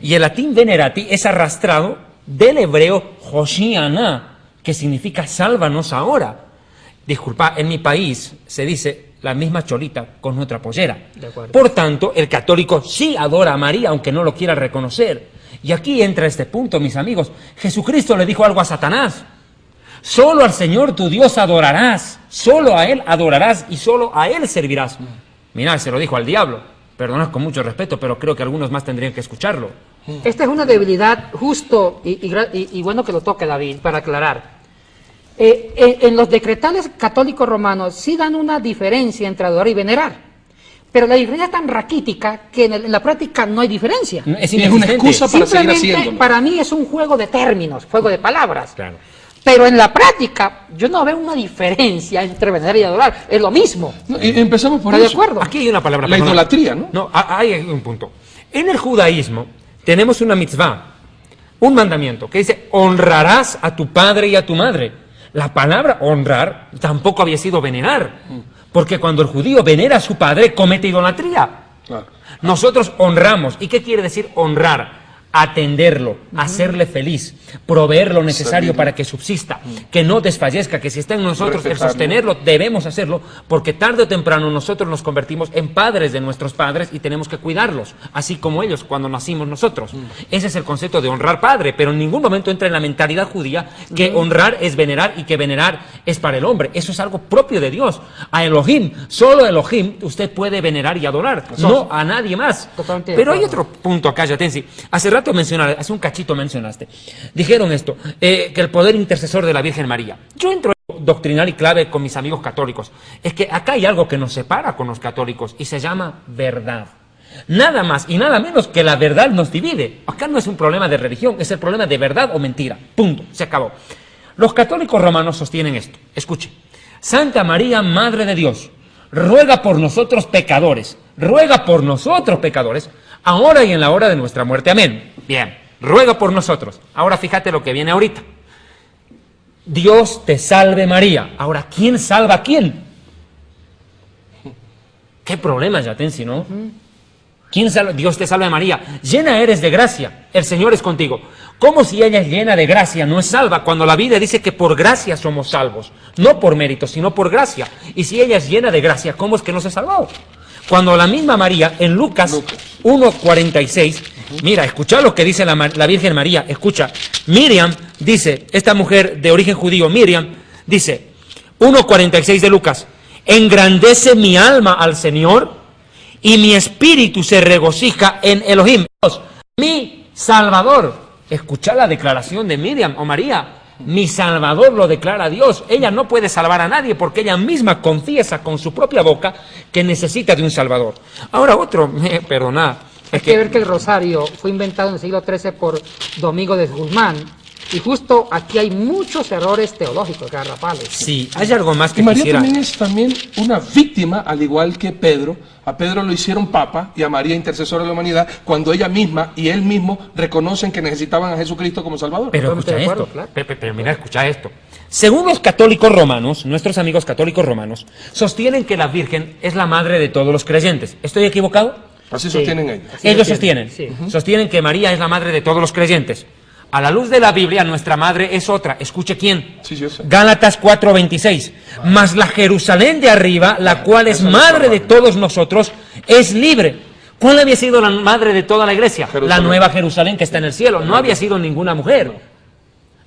S1: Y el latín venerati es arrastrado del hebreo Hoshiana, que significa sálvanos ahora. Disculpa, en mi país se dice la misma cholita con otra pollera.
S3: De acuerdo.
S1: Por tanto, el católico sí adora a María, aunque no lo quiera reconocer. Y aquí entra este punto, mis amigos. Jesucristo le dijo algo a Satanás. Solo al Señor tu Dios adorarás, solo a Él adorarás y solo a Él servirás. Mirá, se lo dijo al diablo. Perdonad con mucho respeto, pero creo que algunos más tendrían que escucharlo.
S3: Esta es una debilidad justo y bueno que lo toque David para aclarar. En los decretales católicos romanos sí dan una diferencia entre adorar y venerar, pero la diferencia es tan raquítica que en la práctica no hay diferencia.
S1: Es
S2: Y es una
S1: inexistente.
S2: excusa para seguir
S3: Simplemente
S2: haciéndolo.
S3: para mí es un juego de términos, juego de palabras.
S1: Claro.
S3: Pero en la práctica yo no veo una diferencia entre venerar y adorar, es lo mismo.
S2: No, y empezamos por
S3: ¿Está de
S2: eso.
S3: acuerdo?
S1: Aquí hay una palabra.
S2: La
S1: perdona.
S2: idolatría, ¿no?
S1: No, hay un punto. En el judaísmo tenemos una mitzvah, un mandamiento, que dice, honrarás a tu padre y a tu madre. La palabra honrar tampoco había sido venerar, porque cuando el judío venera a su padre, comete idolatría.
S2: Claro.
S1: Nosotros honramos. ¿Y qué quiere decir honrar? Atenderlo, hacerle feliz, proveer lo necesario
S2: Servirlo.
S1: para que subsista, que no desfallezca, que si está en nosotros el
S2: Respetarlo.
S1: sostenerlo, debemos hacerlo, porque tarde o temprano nosotros nos convertimos en padres de nuestros padres y tenemos que cuidarlos, así como ellos cuando nacimos nosotros. Ese es el concepto de honrar padre, pero en ningún momento entra en la mentalidad judía que honrar es venerar y que venerar es para el hombre. Eso es algo propio de Dios. A Elohim, solo a Elohim usted puede venerar y adorar, no a nadie más.
S3: Totalmente de
S1: Pero hay
S3: acuerdo.
S1: otro punto acá, Yatensi. Hace rato mencionaste, hace un cachito mencionaste. Dijeron esto, que el poder intercesor de la Virgen María. Yo entro doctrinal y clave con mis amigos católicos. Es que acá hay algo que nos separa con los católicos y se llama verdad. Nada más y nada menos que la verdad nos divide. Acá no es un problema de religión, es el problema de verdad o mentira. Punto, se acabó. Los católicos romanos sostienen esto. Escuche. Santa María, Madre de Dios, ruega por nosotros pecadores, ahora y en la hora de nuestra muerte. Amén. Bien, ruega por nosotros. Ahora fíjate lo que viene ahorita. Dios te salve María. Ahora, ¿quién salva a quién? ¿Qué problema, Yatensi, no? ¿Quién salva? Dios te salve María. Llena eres de gracia. el Señor es contigo. Como si ella es llena de gracia, no es salva, cuando la Biblia dice que por gracia somos salvos, no por mérito, sino por gracia. Y si ella es llena de gracia, ¿cómo es que no se ha salvado? Cuando la misma María, en Lucas 1:46, mira, escucha lo que dice la Virgen María, escucha, Miriam dice, esta mujer de origen judío, Miriam, dice, 1:46 de Lucas, engrandece mi alma al Señor y mi espíritu se regocija en Elohim, Dios, mi Salvador. Escucha la declaración de Miriam o María, mi Salvador lo declara Dios. Ella no puede salvar a nadie porque ella misma confiesa con su propia boca que necesita de un Salvador. Ahora otro, perdonad.
S3: Hay que ver que el rosario fue inventado en el siglo XIII por Domingo de Guzmán. Y justo aquí hay muchos errores teológicos, garrafales.
S1: Sí, hay algo más que
S2: Y María
S1: quisiera...
S2: también es una víctima, al igual que Pedro. A Pedro lo hicieron papa y a María intercesora de la humanidad, cuando ella misma y él mismo reconocen que necesitaban a Jesucristo como Salvador.
S1: Pero
S3: Totalmente
S1: escucha
S3: de acuerdo,
S1: esto,
S3: claro.
S1: pero mira, escucha esto. Según los católicos romanos, nuestros amigos católicos romanos, sostienen que la Virgen es la madre de todos los creyentes. ¿Estoy equivocado?
S2: Así
S3: Sí.
S2: sostienen ellos.
S3: Así
S1: Ellos
S3: lo
S1: sostienen.
S3: Sí.
S1: Sostienen que María es la madre de todos los creyentes. A la luz de la Biblia, nuestra madre es otra. Escuche quién.
S2: Sí, yo sé.
S1: Gálatas 4:26. Mas la Jerusalén de arriba, la cual es madre de todos nosotros, es libre. ¿Cuál había sido la madre de toda la iglesia? La
S2: Jerusalén.
S1: nueva Jerusalén que está en el cielo. No había sido ninguna mujer.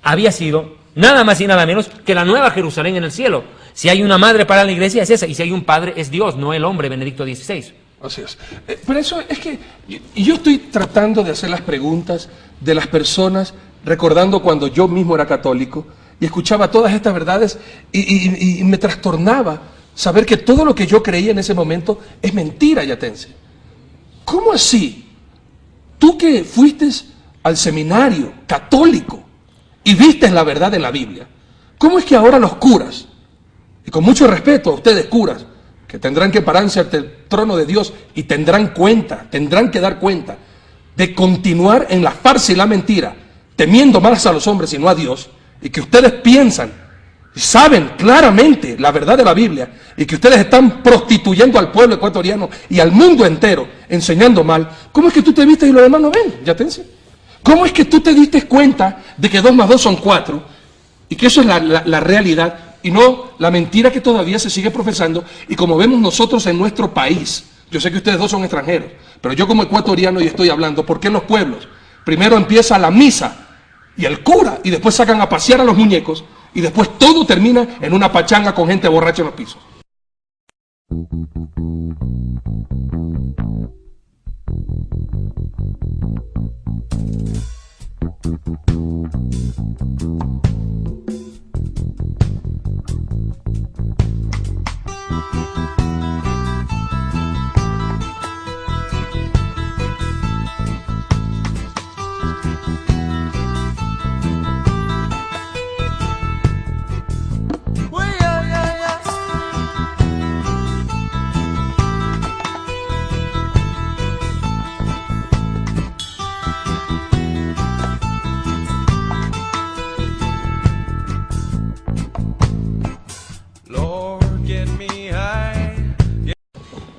S1: Había sido nada más y nada menos que la nueva Jerusalén en el cielo. Si hay una madre para la iglesia es esa. Y si hay un padre es Dios, no el hombre, Benedicto XVI.
S2: Así es. Pero eso es que yo estoy tratando de hacer las preguntas de las personas, recordando cuando yo mismo era católico y escuchaba todas estas verdades y me trastornaba saber que todo lo que yo creía en ese momento es mentira, yatense. ¿Cómo así? Tú que fuiste al seminario católico y viste la verdad en la Biblia, ¿cómo es que ahora los curas, y con mucho respeto a ustedes curas, que tendrán que pararse ante el trono de Dios y tendrán que dar cuenta de continuar en la farsa y la mentira, temiendo más a los hombres y no a Dios, y que ustedes piensan y saben claramente la verdad de la Biblia, y que ustedes están prostituyendo al pueblo ecuatoriano y al mundo entero, enseñando mal? ¿Cómo es que tú te viste y los demás no ven? ¿Yatense? ¿Cómo es que tú te diste cuenta de que 2 más 2 son 4 y que eso es la realidad y no la mentira que todavía se sigue profesando? Y como vemos nosotros en nuestro país, yo sé que ustedes dos son extranjeros, pero yo como ecuatoriano y estoy hablando, ¿por qué en los pueblos primero empieza la misa y el cura y después sacan a pasear a los muñecos y después todo termina en una pachanga con gente borracha en los pisos?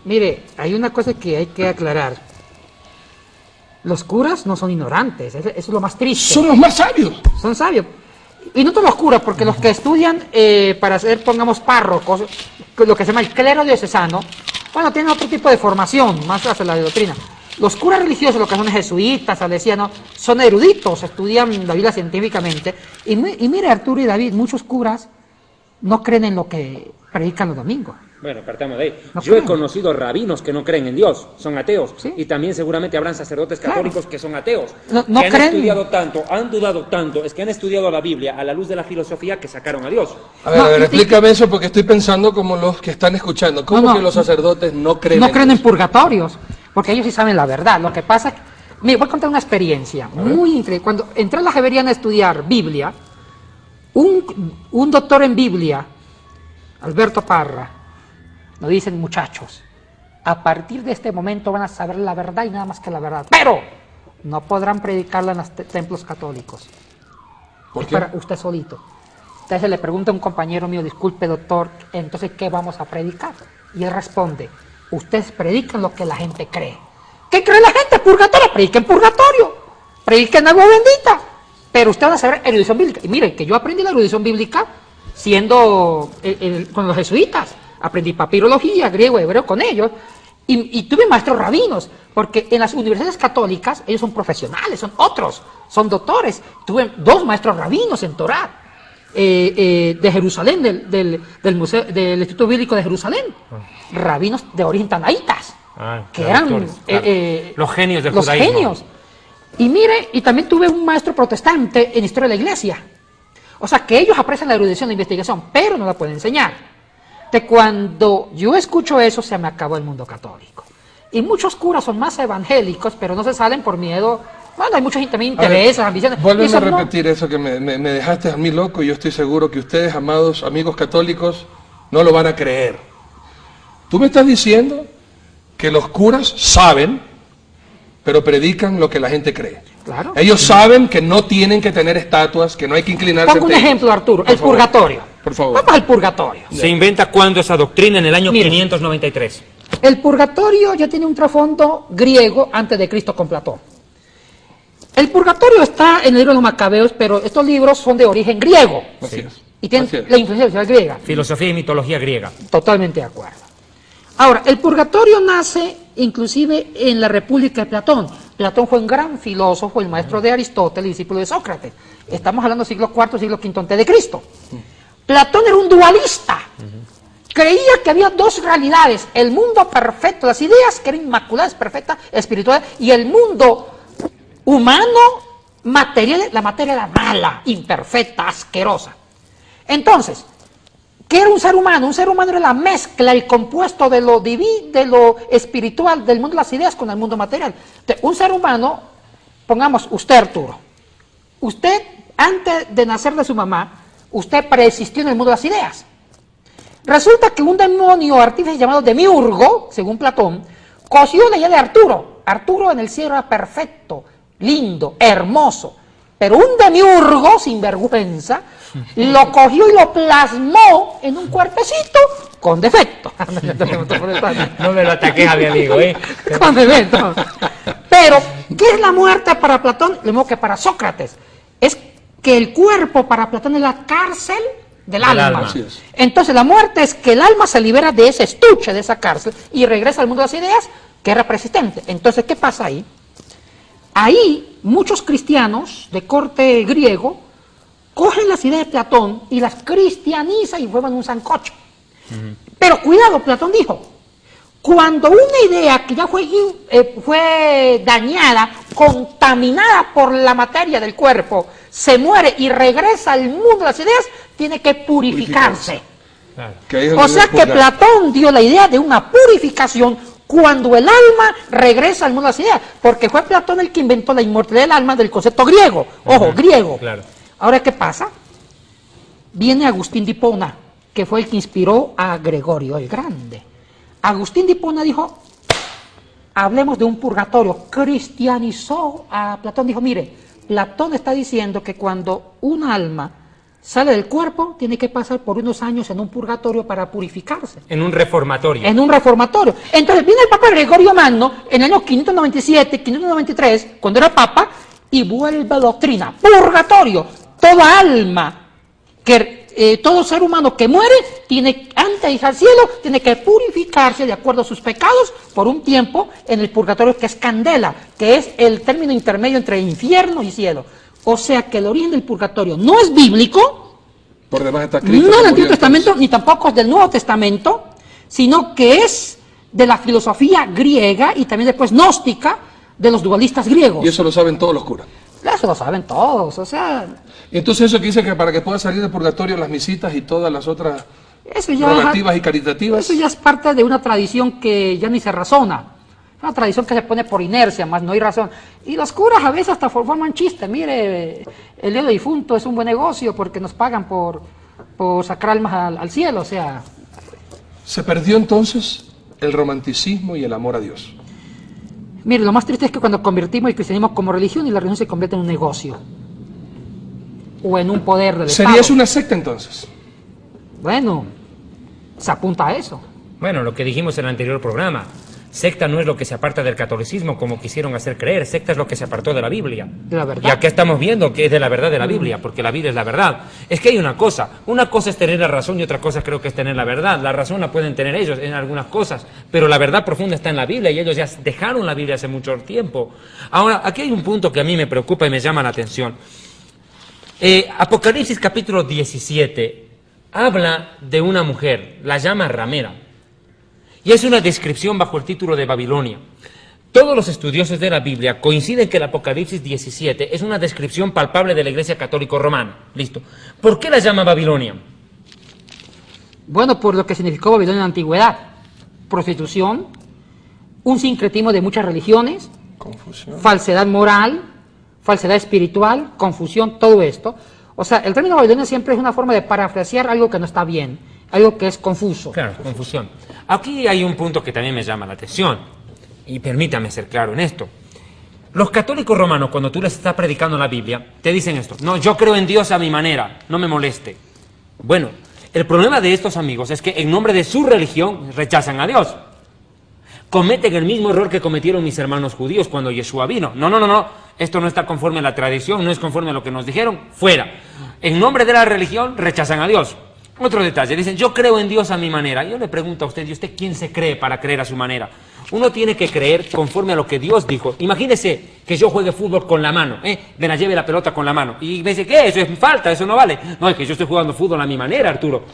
S3: Mire, hay una cosa que hay que aclarar. Los curas no son ignorantes, eso es lo más triste.
S2: Son los más sabios.
S3: Son sabios. Y no todos los curas, porque los que estudian para ser, pongamos, párrocos, lo que se llama el clero diocesano, bueno, tienen otro tipo de formación, más hacia la doctrina. Los curas religiosos, lo que son jesuitas, salesianos, son eruditos, estudian la Biblia científicamente. Y mire, Arturo y David, muchos curas no creen en lo que predican los domingos.
S1: Bueno, partamos de ahí.
S3: No
S1: Yo he
S3: creen.
S1: conocido rabinos que no creen en Dios, son ateos.
S3: Sí.
S1: Y también seguramente habrán sacerdotes
S3: Claro.
S1: católicos que son ateos.
S3: No
S1: que han
S3: creen.
S1: estudiado tanto, han dudado tanto, es que han estudiado la Biblia a la luz de la filosofía que sacaron a Dios.
S2: A
S3: No,
S2: ver,
S3: y-
S2: explícame eso porque estoy pensando como los que están escuchando. ¿Cómo
S3: No, no.
S2: que los sacerdotes no creen
S3: No creen en
S2: Dios?
S3: purgatorios, porque ellos sí saben la verdad. Lo que pasa, mire, voy a contar una experiencia muy increíble. Cuando entré a la Javeriana a estudiar Biblia, un doctor en Biblia, Alberto Parra, nos dicen: muchachos, a partir de este momento van a saber la verdad y nada más que la verdad, pero no podrán predicarla en los templos católicos.
S2: ¿Por
S3: Es
S2: qué?
S3: para usted solito. Entonces le pregunta a un compañero mío: disculpe, doctor, entonces ¿qué vamos a predicar? Y él responde: ustedes predican lo que la gente cree. ¿Qué cree la gente? Purgatorio, prediquen purgatorio. prediquen agua bendita, pero ustedes van a saber erudición bíblica. Y miren, que yo aprendí la erudición bíblica siendo con los jesuitas. Aprendí papirología, griego, hebreo con ellos. Y tuve maestros rabinos, porque en las universidades católicas ellos son profesionales, son otros, son doctores. Tuve 2 maestros rabinos en Torá, de Jerusalén, del Museo, del Instituto Bíblico de Jerusalén, rabinos de origen tanaítas, que eran
S1: los genios del
S3: los
S1: judaísmo.
S3: genios. Y mire, y también tuve un maestro protestante en historia de la iglesia. O sea, que ellos aprecian la erudición de investigación, pero no la pueden enseñar. De cuando yo escucho eso, se me acabó el mundo católico. Y muchos curas son más evangélicos, pero no se salen por miedo. Bueno, hay muchos también intereses, ambiciones.
S2: Vuélveme a repetir eso que me dejaste a mí loco, y yo estoy seguro que ustedes, amados amigos católicos, no lo van a creer. Tú me estás diciendo que los curas saben, pero predican lo que la gente cree.
S3: Claro.
S2: Ellos saben que no tienen que tener estatuas, que no hay que inclinarse.
S3: Pongo un
S2: ante ellos.
S3: ejemplo, Arturo,
S2: Por
S3: el
S2: favor.
S3: purgatorio.
S2: Por favor.
S3: Vamos al purgatorio.
S1: ¿Se inventa cuándo esa doctrina? En el año
S3: Mire.
S1: 593.
S3: El purgatorio ya tiene un trasfondo griego antes de Cristo con Platón. El purgatorio está en el libro de los Macabeos, pero estos libros son de origen griego.
S2: Así es.
S3: Y tienen
S2: Así es.
S3: la influencia griega.
S1: Filosofía y mitología griega.
S3: Totalmente de acuerdo. Ahora, el purgatorio nace inclusive en la República de Platón. Platón fue un gran filósofo, el maestro de Aristóteles, discípulo de Sócrates. Estamos hablando del siglo IV, siglo V antes de Cristo. Platón era un dualista. Creía que había 2 realidades: el mundo perfecto, las ideas que eran inmaculadas, perfectas, espirituales, y el mundo humano, material, la materia era mala, imperfecta, asquerosa. Entonces, ¿qué era un ser humano? Un ser humano era la mezcla, el compuesto de lo divino, de lo espiritual, del mundo de las ideas con el mundo material. Entonces, un ser humano, pongamos usted, Arturo, usted antes de nacer de su mamá, usted preexistió en el mundo de las ideas. Resulta que un demonio artífice llamado Demiurgo, según Platón, cogió la idea de Arturo. Arturo en el cielo era perfecto, lindo, hermoso. Pero un demiurgo, sin vergüenza, lo cogió y lo plasmó en un cuerpecito con defecto.
S1: No me lo ataques a mi amigo,
S3: Con defecto. Pero, ¿qué es la muerte para Platón? Lo mismo que para Sócrates. Es que el cuerpo para Platón es la cárcel del alma.
S2: Así es.
S3: Entonces la muerte es que el alma se libera de ese estuche, de esa cárcel, y regresa al mundo de las ideas, que era persistente. Entonces, ¿qué pasa ahí? Ahí muchos cristianos de corte griego cogen las ideas de Platón y las cristianizan y forman un sancocho. Pero cuidado, Platón dijo, cuando una idea que ya fue dañada, contaminada por la materia del cuerpo, se muere y regresa al mundo de las ideas, tiene que purificarse.
S2: Que ahí es
S3: O
S2: donde
S3: sea
S2: viene el
S3: que
S2: purgar.
S3: Platón dio la idea de una purificación cuando el alma regresa al mundo de las ideas, porque fue Platón el que inventó la inmortalidad del alma del concepto griego. Ojo, griego.
S1: Claro.
S3: Ahora, ¿qué pasa? Viene Agustín de Hipona, que fue el que inspiró a Gregorio el Grande. Agustín de Hipona dijo, hablemos de un purgatorio. Cristianizó a Platón. Dijo, mire, Platón está diciendo que cuando un alma sale del cuerpo, tiene que pasar por unos años en un purgatorio para purificarse.
S1: En un reformatorio.
S3: En un reformatorio. Entonces viene el Papa Gregorio Magno en el año 597, 593, cuando era Papa, y vuelve a doctrina. Purgatorio. Toda alma, todo ser humano que muere, tiene, antes de ir al cielo, tiene que purificarse de acuerdo a sus pecados por un tiempo en el purgatorio, que es candela, que es el término intermedio entre infierno y cielo. O sea que el origen del purgatorio no es bíblico,
S2: Por demás está escrito.
S3: no del
S2: que
S3: Antiguo
S2: murió
S3: Testamento, ni tampoco es del Nuevo Testamento, sino que es de la filosofía griega y también después gnóstica de los dualistas griegos.
S2: Y eso lo saben todos los curas.
S3: Eso lo saben todos, o sea,
S2: Y entonces eso que dice que para que pueda salir del purgatorio las misitas y todas las otras
S3: eso ya,
S2: rogativas y caritativas.
S3: eso ya es parte de una tradición que ya ni se razona. Es una tradición que se pone por inercia, más no hay razón. Y los curas a veces hasta forman chistes. Mire, el día de difunto es un buen negocio porque nos pagan por sacar almas al cielo, o sea.
S2: Se perdió entonces el romanticismo y el amor a Dios.
S3: Mire, lo más triste es que cuando convertimos el cristianismo como religión y la religión se convierte en un negocio. O en un poder del
S2: ¿Sería
S3: Estado.
S2: eso una secta entonces?
S3: Bueno, se apunta a eso.
S1: Bueno, lo que dijimos en el anterior programa. Secta no es lo que se aparta del catolicismo, como quisieron hacer creer. Secta es lo que se apartó de la Biblia.
S3: De la verdad.
S1: Y acá estamos viendo que es de la verdad de la Biblia, porque la Biblia es la verdad. Es que hay una cosa es tener la razón y otra cosa creo que es tener la verdad. La razón la pueden tener ellos en algunas cosas, pero la verdad profunda está en la Biblia y ellos ya dejaron la Biblia hace mucho tiempo. Ahora, aquí hay un punto que a mí me preocupa y me llama la atención. Apocalipsis capítulo 17 habla de una mujer, la llama ramera. Y es una descripción bajo el título de Babilonia. Todos los estudiosos de la Biblia coinciden que el Apocalipsis 17 es una descripción palpable de la Iglesia Católica Romana. Listo. ¿Por qué la llama Babilonia?
S3: Bueno, por lo que significó Babilonia en la antigüedad. Prostitución, un sincretismo de muchas religiones,
S2: Confusión.
S3: falsedad moral, falsedad espiritual, confusión, todo esto. O sea, el término Babilonia siempre es una forma de parafrasear algo que no está bien, algo que es confuso.
S1: Claro, confusión. Aquí hay un punto que también me llama la atención, y permítame ser claro en esto. Los católicos romanos, cuando tú les estás predicando la Biblia, te dicen esto: no, yo creo en Dios a mi manera, no me moleste. Bueno, el problema de estos amigos es que en nombre de su religión rechazan a Dios. Cometen el mismo error que cometieron mis hermanos judíos cuando Yeshua vino. No, esto no está conforme a la tradición, no es conforme a lo que nos dijeron, fuera. En nombre de la religión rechazan a Dios. Otro detalle, dicen, yo creo en Dios a mi manera. Yo le pregunto a usted, ¿y usted quién se cree para creer a su manera? Uno tiene que creer conforme a lo que Dios dijo. Imagínese que yo juegue fútbol con la mano, me la lleve la pelota con la mano. Y me dice, ¿qué? Eso es falta, eso no vale. No, es que yo estoy jugando fútbol a mi manera, Arturo.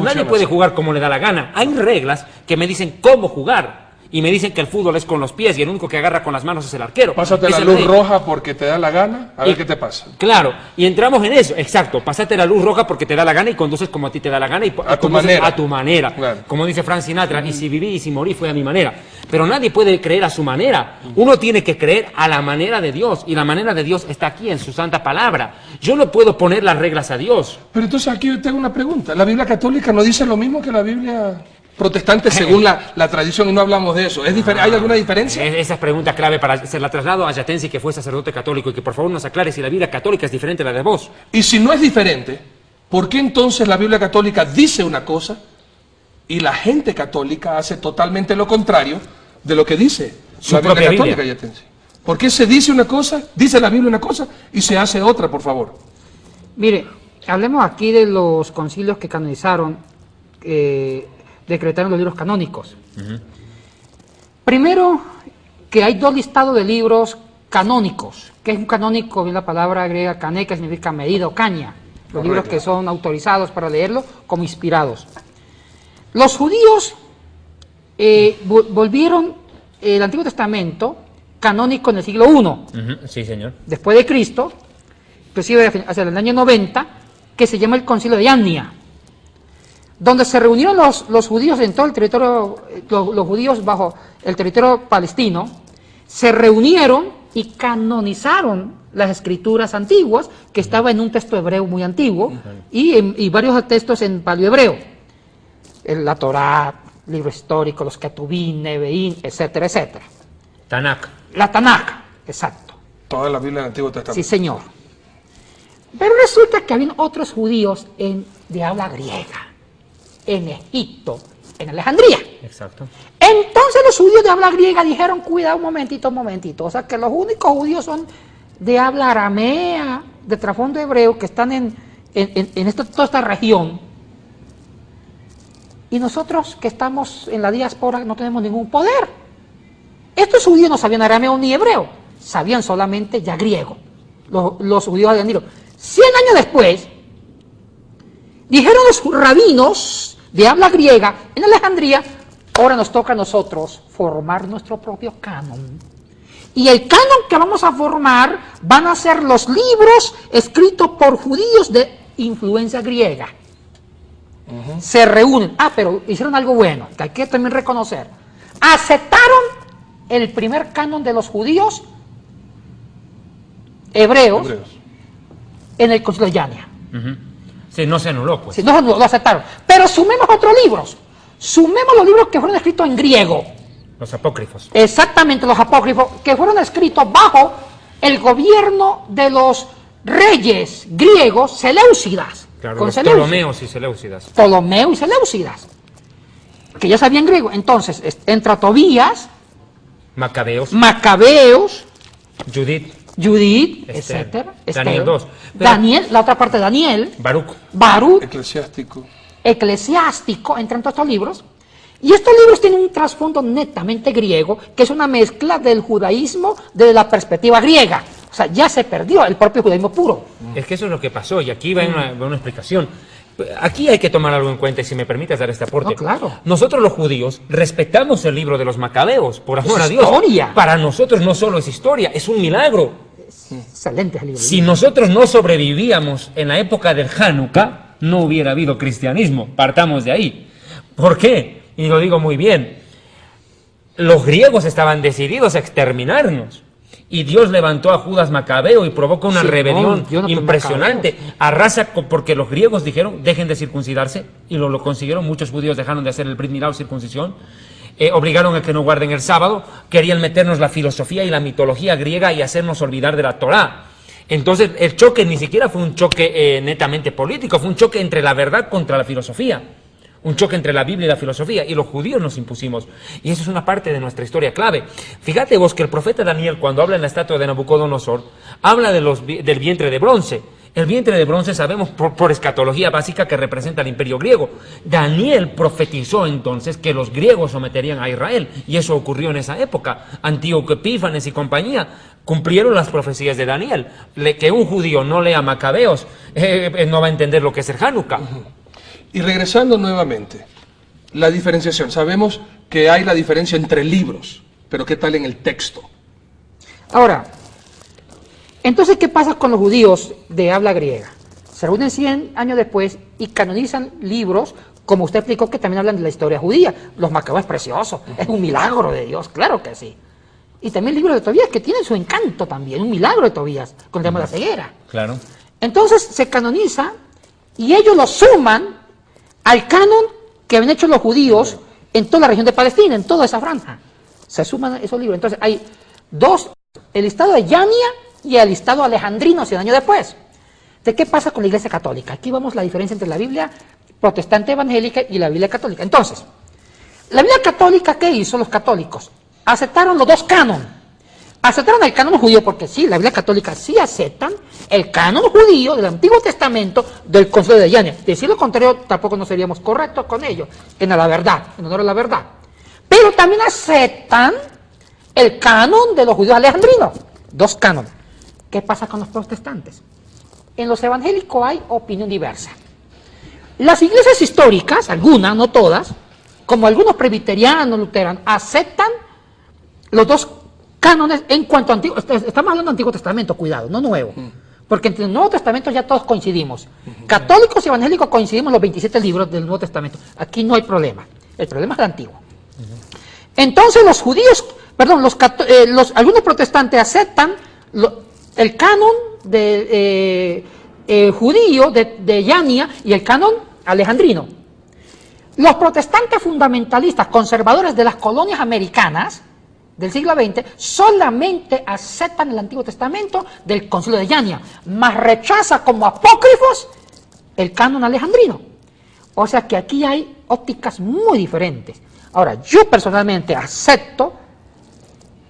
S1: Nadie puede jugar como le da la gana. Hay reglas que me dicen cómo jugar. Y me dicen que el fútbol es con los pies y el único que agarra con las manos es el arquero.
S2: Pásate la luz roja porque te da la gana, a ver qué te pasa.
S1: Claro, y entramos en eso, exacto. Pásate la luz roja porque te da la gana y conduces como a ti te da la gana y
S2: a tu manera.
S1: A tu manera. Claro. Como dice Frank Sinatra, y si viví y si morí fue a mi manera. Pero nadie puede creer a su manera. Uno tiene que creer a la manera de Dios. Y la manera de Dios está aquí en su santa palabra. Yo no puedo poner las reglas a Dios.
S2: Pero entonces aquí yo tengo una pregunta. ¿La Biblia católica no dice lo mismo que la Biblia protestante según la tradición? Y no hablamos de eso. ¿Hay alguna diferencia?
S1: Esa es pregunta clave para se la traslado a Yatensi, que fue sacerdote católico, y que por favor nos aclare si la Biblia católica es diferente a la de vos.
S2: Y si no es diferente, ¿por qué entonces la Biblia católica dice una cosa y la gente católica hace totalmente lo contrario de lo que dice la Biblia católica, Yatensi? ¿Por qué se dice una cosa, dice la Biblia una cosa y se hace otra, por favor?
S3: Mire, hablemos aquí de los concilios que canonizaron, decretaron los libros canónicos. Primero, que hay dos listados de libros canónicos. ¿Qué es un canónico? Viene la palabra griega kané, que significa medida o caña. Los libros que son autorizados para leerlo como inspirados. Los judíos volvieron el Antiguo Testamento canónico en el siglo I.
S1: Sí, señor.
S3: Después de Cristo, inclusive hacia el año 90, que se llama el Concilio de Ania, donde se reunieron los judíos en todo el territorio, los judíos bajo el territorio palestino, se reunieron y canonizaron las escrituras antiguas, que estaba en un texto hebreo muy antiguo, y varios textos en paleohebreo, la Torá, libro histórico, los Ketubín, Neveín, etcétera, etcétera.
S1: Tanakh.
S3: La Tanakh, exacto.
S2: Toda la Biblia del Antiguo Testamento.
S3: Sí, señor. Pero resulta que habían otros judíos de habla griega, en Egipto, en Alejandría.
S1: Exacto.
S3: Entonces los judíos de habla griega dijeron, cuidado un momentito. O sea que los únicos judíos son de habla aramea, de trasfondo hebreo, que están en toda esta región. Y nosotros que estamos en la diáspora no tenemos ningún poder. Estos judíos no sabían arameo ni hebreo, sabían solamente ya griego. Los judíos habían dicho, 100 años después, dijeron los rabinos de habla griega en Alejandría, ahora nos toca a nosotros formar nuestro propio canon. Y el canon que vamos a formar van a ser los libros escritos por judíos de influencia griega. Se reúnen. Pero hicieron algo bueno, que hay que también reconocer. Aceptaron el primer canon de los judíos hebreos. En el Concilio de Ania.
S1: Sí, no se anuló, pues.
S3: Sí, no lo aceptaron. Pero sumemos otros libros. Sumemos los libros que fueron escritos en griego.
S1: Los apócrifos.
S3: Exactamente, los apócrifos, que fueron escritos bajo el gobierno de los reyes griegos Seleucidas.
S1: Claro, los Ptolomeos y Seleucidas.
S3: Ptolomeo y Seleucidas, que ya sabían griego. Entonces, entra Tobías, Macabeos,
S1: Judith,
S3: Judith,
S1: Esther,
S3: etcétera.
S1: Daniel
S3: Esther.
S1: 2.
S3: Daniel, la otra parte de Daniel, Baruch,
S2: Eclesiástico.
S3: Eclesiástico, entran todos estos libros. Y estos libros tienen un trasfondo netamente griego, que es una mezcla del judaísmo desde la perspectiva griega. O sea, ya se perdió el propio judaísmo puro.
S1: Es que eso es lo que pasó, y aquí va una explicación. Aquí hay que tomar algo en cuenta, y si me permites dar este aporte.
S3: No, claro.
S1: Nosotros los judíos respetamos el libro de los Macabeos, por amor
S3: Es
S1: a Dios.
S3: historia.
S1: Para nosotros no solo es historia, es un milagro.
S3: Excelente el libro.
S1: Si nosotros no sobrevivíamos en la época del Hanukkah, no hubiera habido cristianismo. Partamos de ahí. ¿Por qué? Y lo digo muy bien. Los griegos estaban decididos a exterminarnos. Y Dios levantó a Judas Macabeo y provoca una rebelión impresionante. Arrasa porque los griegos dijeron, dejen de circuncidarse, y lo consiguieron. Muchos judíos dejaron de hacer el Brit Milá o circuncisión. Obligaron a que no guarden el sábado. Querían meternos la filosofía y la mitología griega y hacernos olvidar de la Torá. Entonces el choque ni siquiera fue un choque netamente político, fue un choque entre la verdad contra la filosofía. Un choque entre la Biblia y la filosofía, y los judíos nos impusimos. Y eso es una parte de nuestra historia clave. Fíjate vos que el profeta Daniel, cuando habla en la estatua de Nabucodonosor, habla del vientre de bronce. El vientre de bronce sabemos por escatología básica que representa el imperio griego. Daniel profetizó entonces que los griegos someterían a Israel, y eso ocurrió en esa época. Antíoco Epífanes y compañía cumplieron las profecías de Daniel. Que un judío no lea Macabeos no va a entender lo que es el Hanukkah.
S2: Y regresando nuevamente, la diferenciación. Sabemos que hay la diferencia entre libros, pero ¿qué tal en el texto?
S3: Ahora, entonces, ¿qué pasa con los judíos de habla griega? Se reúnen 100 años después y canonizan libros, como usted explicó, que también hablan de la historia judía. Los Macabeos es precioso, es un milagro de Dios, claro que sí. Y también libros de Tobías, que tienen su encanto también, un milagro de Tobías, con el tema de la ceguera.
S1: Claro.
S3: Entonces se canoniza y ellos lo suman al canon que habían hecho los judíos en toda la región de Palestina, en toda esa franja. Se suman esos libros. Entonces hay dos, el listado de Yania y el listado alejandrino 100 años después. ¿De qué pasa con la Iglesia Católica? Aquí vemos la diferencia entre la Biblia protestante evangélica y la Biblia católica. Entonces, la Biblia católica, ¿qué hizo los católicos? Aceptaron los dos cánones. Aceptaron el canon judío, porque sí, la Biblia católica sí aceptan el canon judío del Antiguo Testamento del Concilio de Yania. Decir lo contrario, tampoco no seríamos correctos con ellos, en la verdad, en honor a la verdad. Pero también aceptan el canon de los judíos alejandrinos. Dos cánones. ¿Qué pasa con los protestantes? En los evangélicos hay opinión diversa. Las iglesias históricas, algunas, no todas, como algunos presbiterianos, luteranos, aceptan los dos cánones en cuanto a Antiguo. Estamos hablando de Antiguo Testamento, cuidado, no Nuevo. Porque entre el Nuevo Testamento ya todos coincidimos. Católicos y evangélicos coincidimos en los 27 libros del Nuevo Testamento. Aquí no hay problema. El problema es el Antiguo. Entonces los judíos, perdón, algunos protestantes aceptan el canon judío de Yania y el canon alejandrino. Los protestantes fundamentalistas conservadores de las colonias americanas del siglo XX solamente aceptan el Antiguo Testamento del Concilio de Yania, mas rechaza como apócrifos el canon alejandrino. O sea que aquí hay ópticas muy diferentes. Ahora, yo personalmente acepto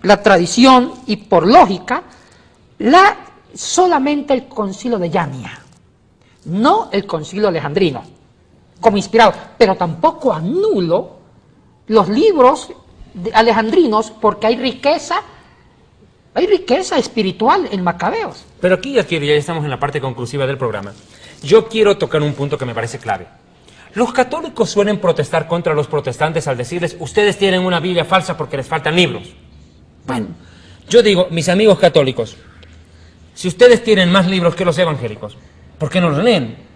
S3: la tradición y por lógica solamente el Concilio de Yania, no el Concilio alejandrino, como inspirado, pero tampoco anulo los libros alejandrinos, porque hay riqueza espiritual en Macabeos.
S1: Pero aquí ya estamos en la parte conclusiva del programa. Yo quiero tocar un punto que me parece clave. Los católicos suelen protestar contra los protestantes al decirles, ustedes tienen una Biblia falsa porque les faltan libros. Bueno, yo digo, mis amigos católicos, si ustedes tienen más libros que los evangélicos, ¿por qué no los leen?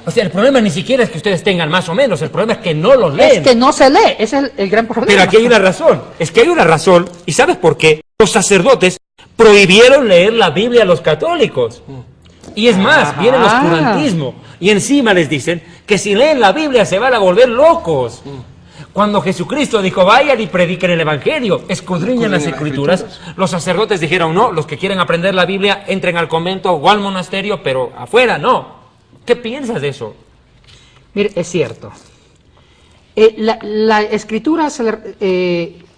S1: O sea, el problema ni siquiera es que ustedes tengan más o menos, el problema es que no los leen.
S3: Es que no se lee, ese es el gran problema.
S1: Pero aquí hay una razón, es que hay una razón, ¿y sabes por qué? Los sacerdotes prohibieron leer la Biblia a los católicos. Y es más, viene el oscurantismo, y encima les dicen que si leen la Biblia se van a volver locos. Cuando Jesucristo dijo, vayan y prediquen el Evangelio, escudriñen las Escrituras, los sacerdotes dijeron, no, los que quieren aprender la Biblia, entren al convento o al monasterio, pero afuera no. ¿Qué piensas de eso? Mire,
S3: es cierto. La Escritura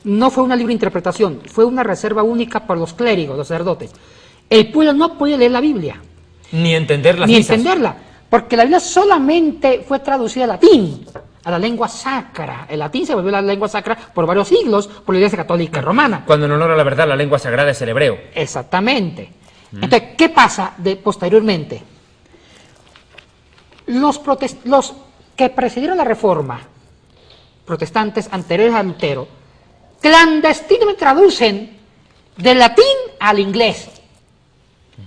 S3: no fue una libre interpretación, fue una reserva única para los clérigos, los sacerdotes. El pueblo no podía leer la Biblia.
S1: Ni entender las
S3: Ni
S1: misas.
S3: entenderla, porque la Biblia solamente fue traducida al latín, a la lengua sacra. El latín se volvió la lengua sacra por varios siglos por la Iglesia Católica Romana.
S1: Cuando en honor a la verdad la lengua sagrada es el hebreo.
S3: Exactamente. Entonces, ¿qué pasa posteriormente? Los que precedieron la Reforma, protestantes anteriores a Lutero, clandestinamente traducen del latín al inglés,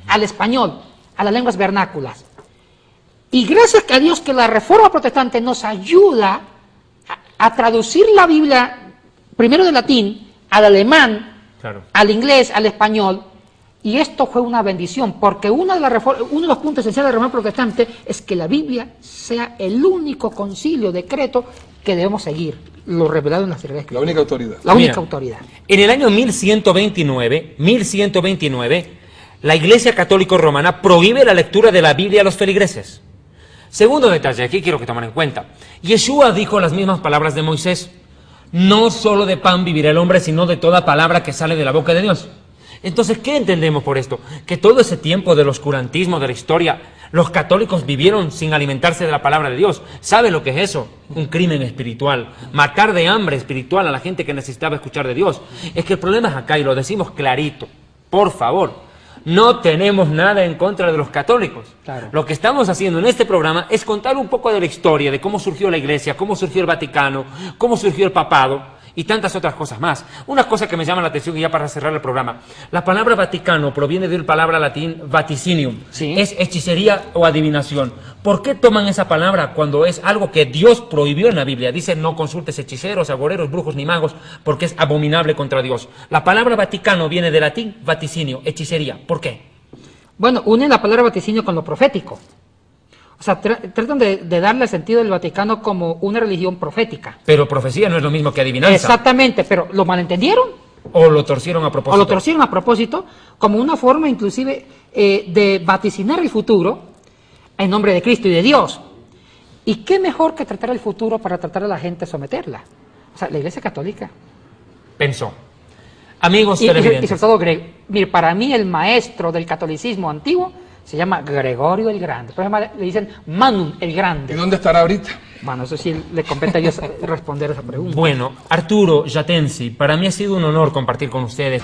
S3: al español, a las lenguas vernáculas. Y gracias a Dios que la Reforma protestante nos ayuda a traducir la Biblia primero del latín al alemán,
S1: Claro.
S3: al inglés, al español. Y esto fue una bendición, porque uno de los puntos esenciales de la Reforma protestante es que la Biblia sea el único concilio, decreto que debemos seguir, lo revelado en las Sagradas
S2: La
S3: Escrituras.
S2: única autoridad.
S3: La única
S1: Mira,
S3: autoridad.
S1: En el año 1129, la Iglesia Católica Romana prohíbe la lectura de la Biblia a los feligreses. Segundo detalle, aquí quiero que tomen en cuenta. Yeshua dijo las mismas palabras de Moisés. No solo de pan vivirá el hombre, sino de toda palabra que sale de la boca de Dios. Entonces, ¿qué entendemos por esto? Que todo ese tiempo del oscurantismo de la historia, los católicos vivieron sin alimentarse de la palabra de Dios. ¿Sabe lo que es eso? Un crimen espiritual. Matar de hambre espiritual a la gente que necesitaba escuchar de Dios. Es que el problema es acá y lo decimos clarito. Por favor, no tenemos nada en contra de los católicos.
S3: Claro.
S1: Lo que estamos haciendo en este programa es contar un poco de la historia, de cómo surgió la Iglesia, cómo surgió el Vaticano, cómo surgió el papado y tantas otras cosas más. Una cosa que me llama la atención, y ya para cerrar el programa, la palabra Vaticano proviene de la palabra latín vaticinium,
S3: Sí.
S1: es hechicería o adivinación. ¿Por qué toman esa palabra cuando es algo que Dios prohibió en la Biblia? Dice no consultes hechiceros, agoreros, brujos ni magos, porque es abominable contra Dios. La palabra Vaticano viene del latín vaticinio, hechicería. ¿Por qué?
S3: Bueno, unen la palabra vaticinio con lo profético. O sea, tratan de darle el sentido del Vaticano como una religión profética.
S1: Pero profecía no es lo mismo que adivinanza.
S3: Exactamente, pero ¿lo malentendieron?
S1: O lo torcieron a propósito.
S3: O lo torcieron a propósito, como una forma inclusive de vaticinar el futuro en nombre de Cristo y de Dios. ¿Y qué mejor que tratar el futuro para tratar a la gente a someterla? O sea, la Iglesia Católica.
S1: Pensó. Amigos
S3: Y
S1: televidentes.
S3: sobre todo, mire, para mí el maestro del catolicismo antiguo se llama Gregorio el Grande. Por ejemplo, le dicen Manum el
S2: ¿Y
S3: Grande.
S2: dónde estará ahorita?
S3: Bueno, eso sí le compete a ellos responder esa pregunta.
S1: Bueno, Arturo Jatensi, para mí ha sido un honor compartir con ustedes.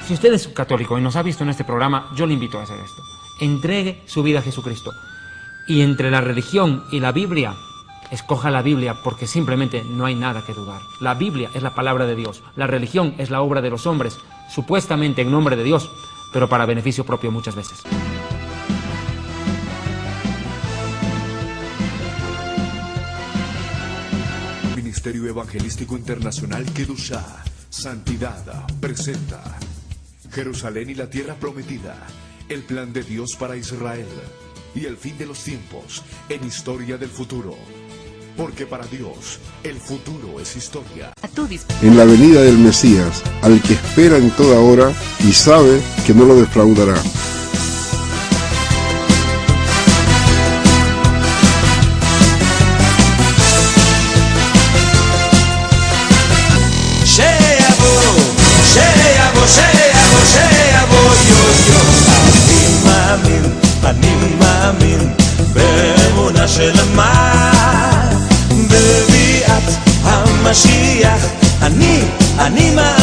S1: Si usted es católico y nos ha visto en este programa, yo le invito a hacer esto. Entregue su vida a Jesucristo. Y entre la religión y la Biblia, escoja la Biblia porque simplemente no hay nada que dudar. La Biblia es la palabra de Dios. La religión es la obra de los hombres, supuestamente en nombre de Dios, pero para beneficio propio muchas veces.
S4: Ministerio Evangelístico Internacional Kedushá, Santidad, presenta Jerusalén y la Tierra Prometida, el plan de Dios para Israel y el fin de los tiempos en Historia del Futuro. Porque para Dios, el futuro es historia.
S6: En la venida del Mesías, al que espera en toda hora y sabe que no lo defraudará.
S7: אני מאמין באמונה שלמה בביאת המשיח. אני מאמין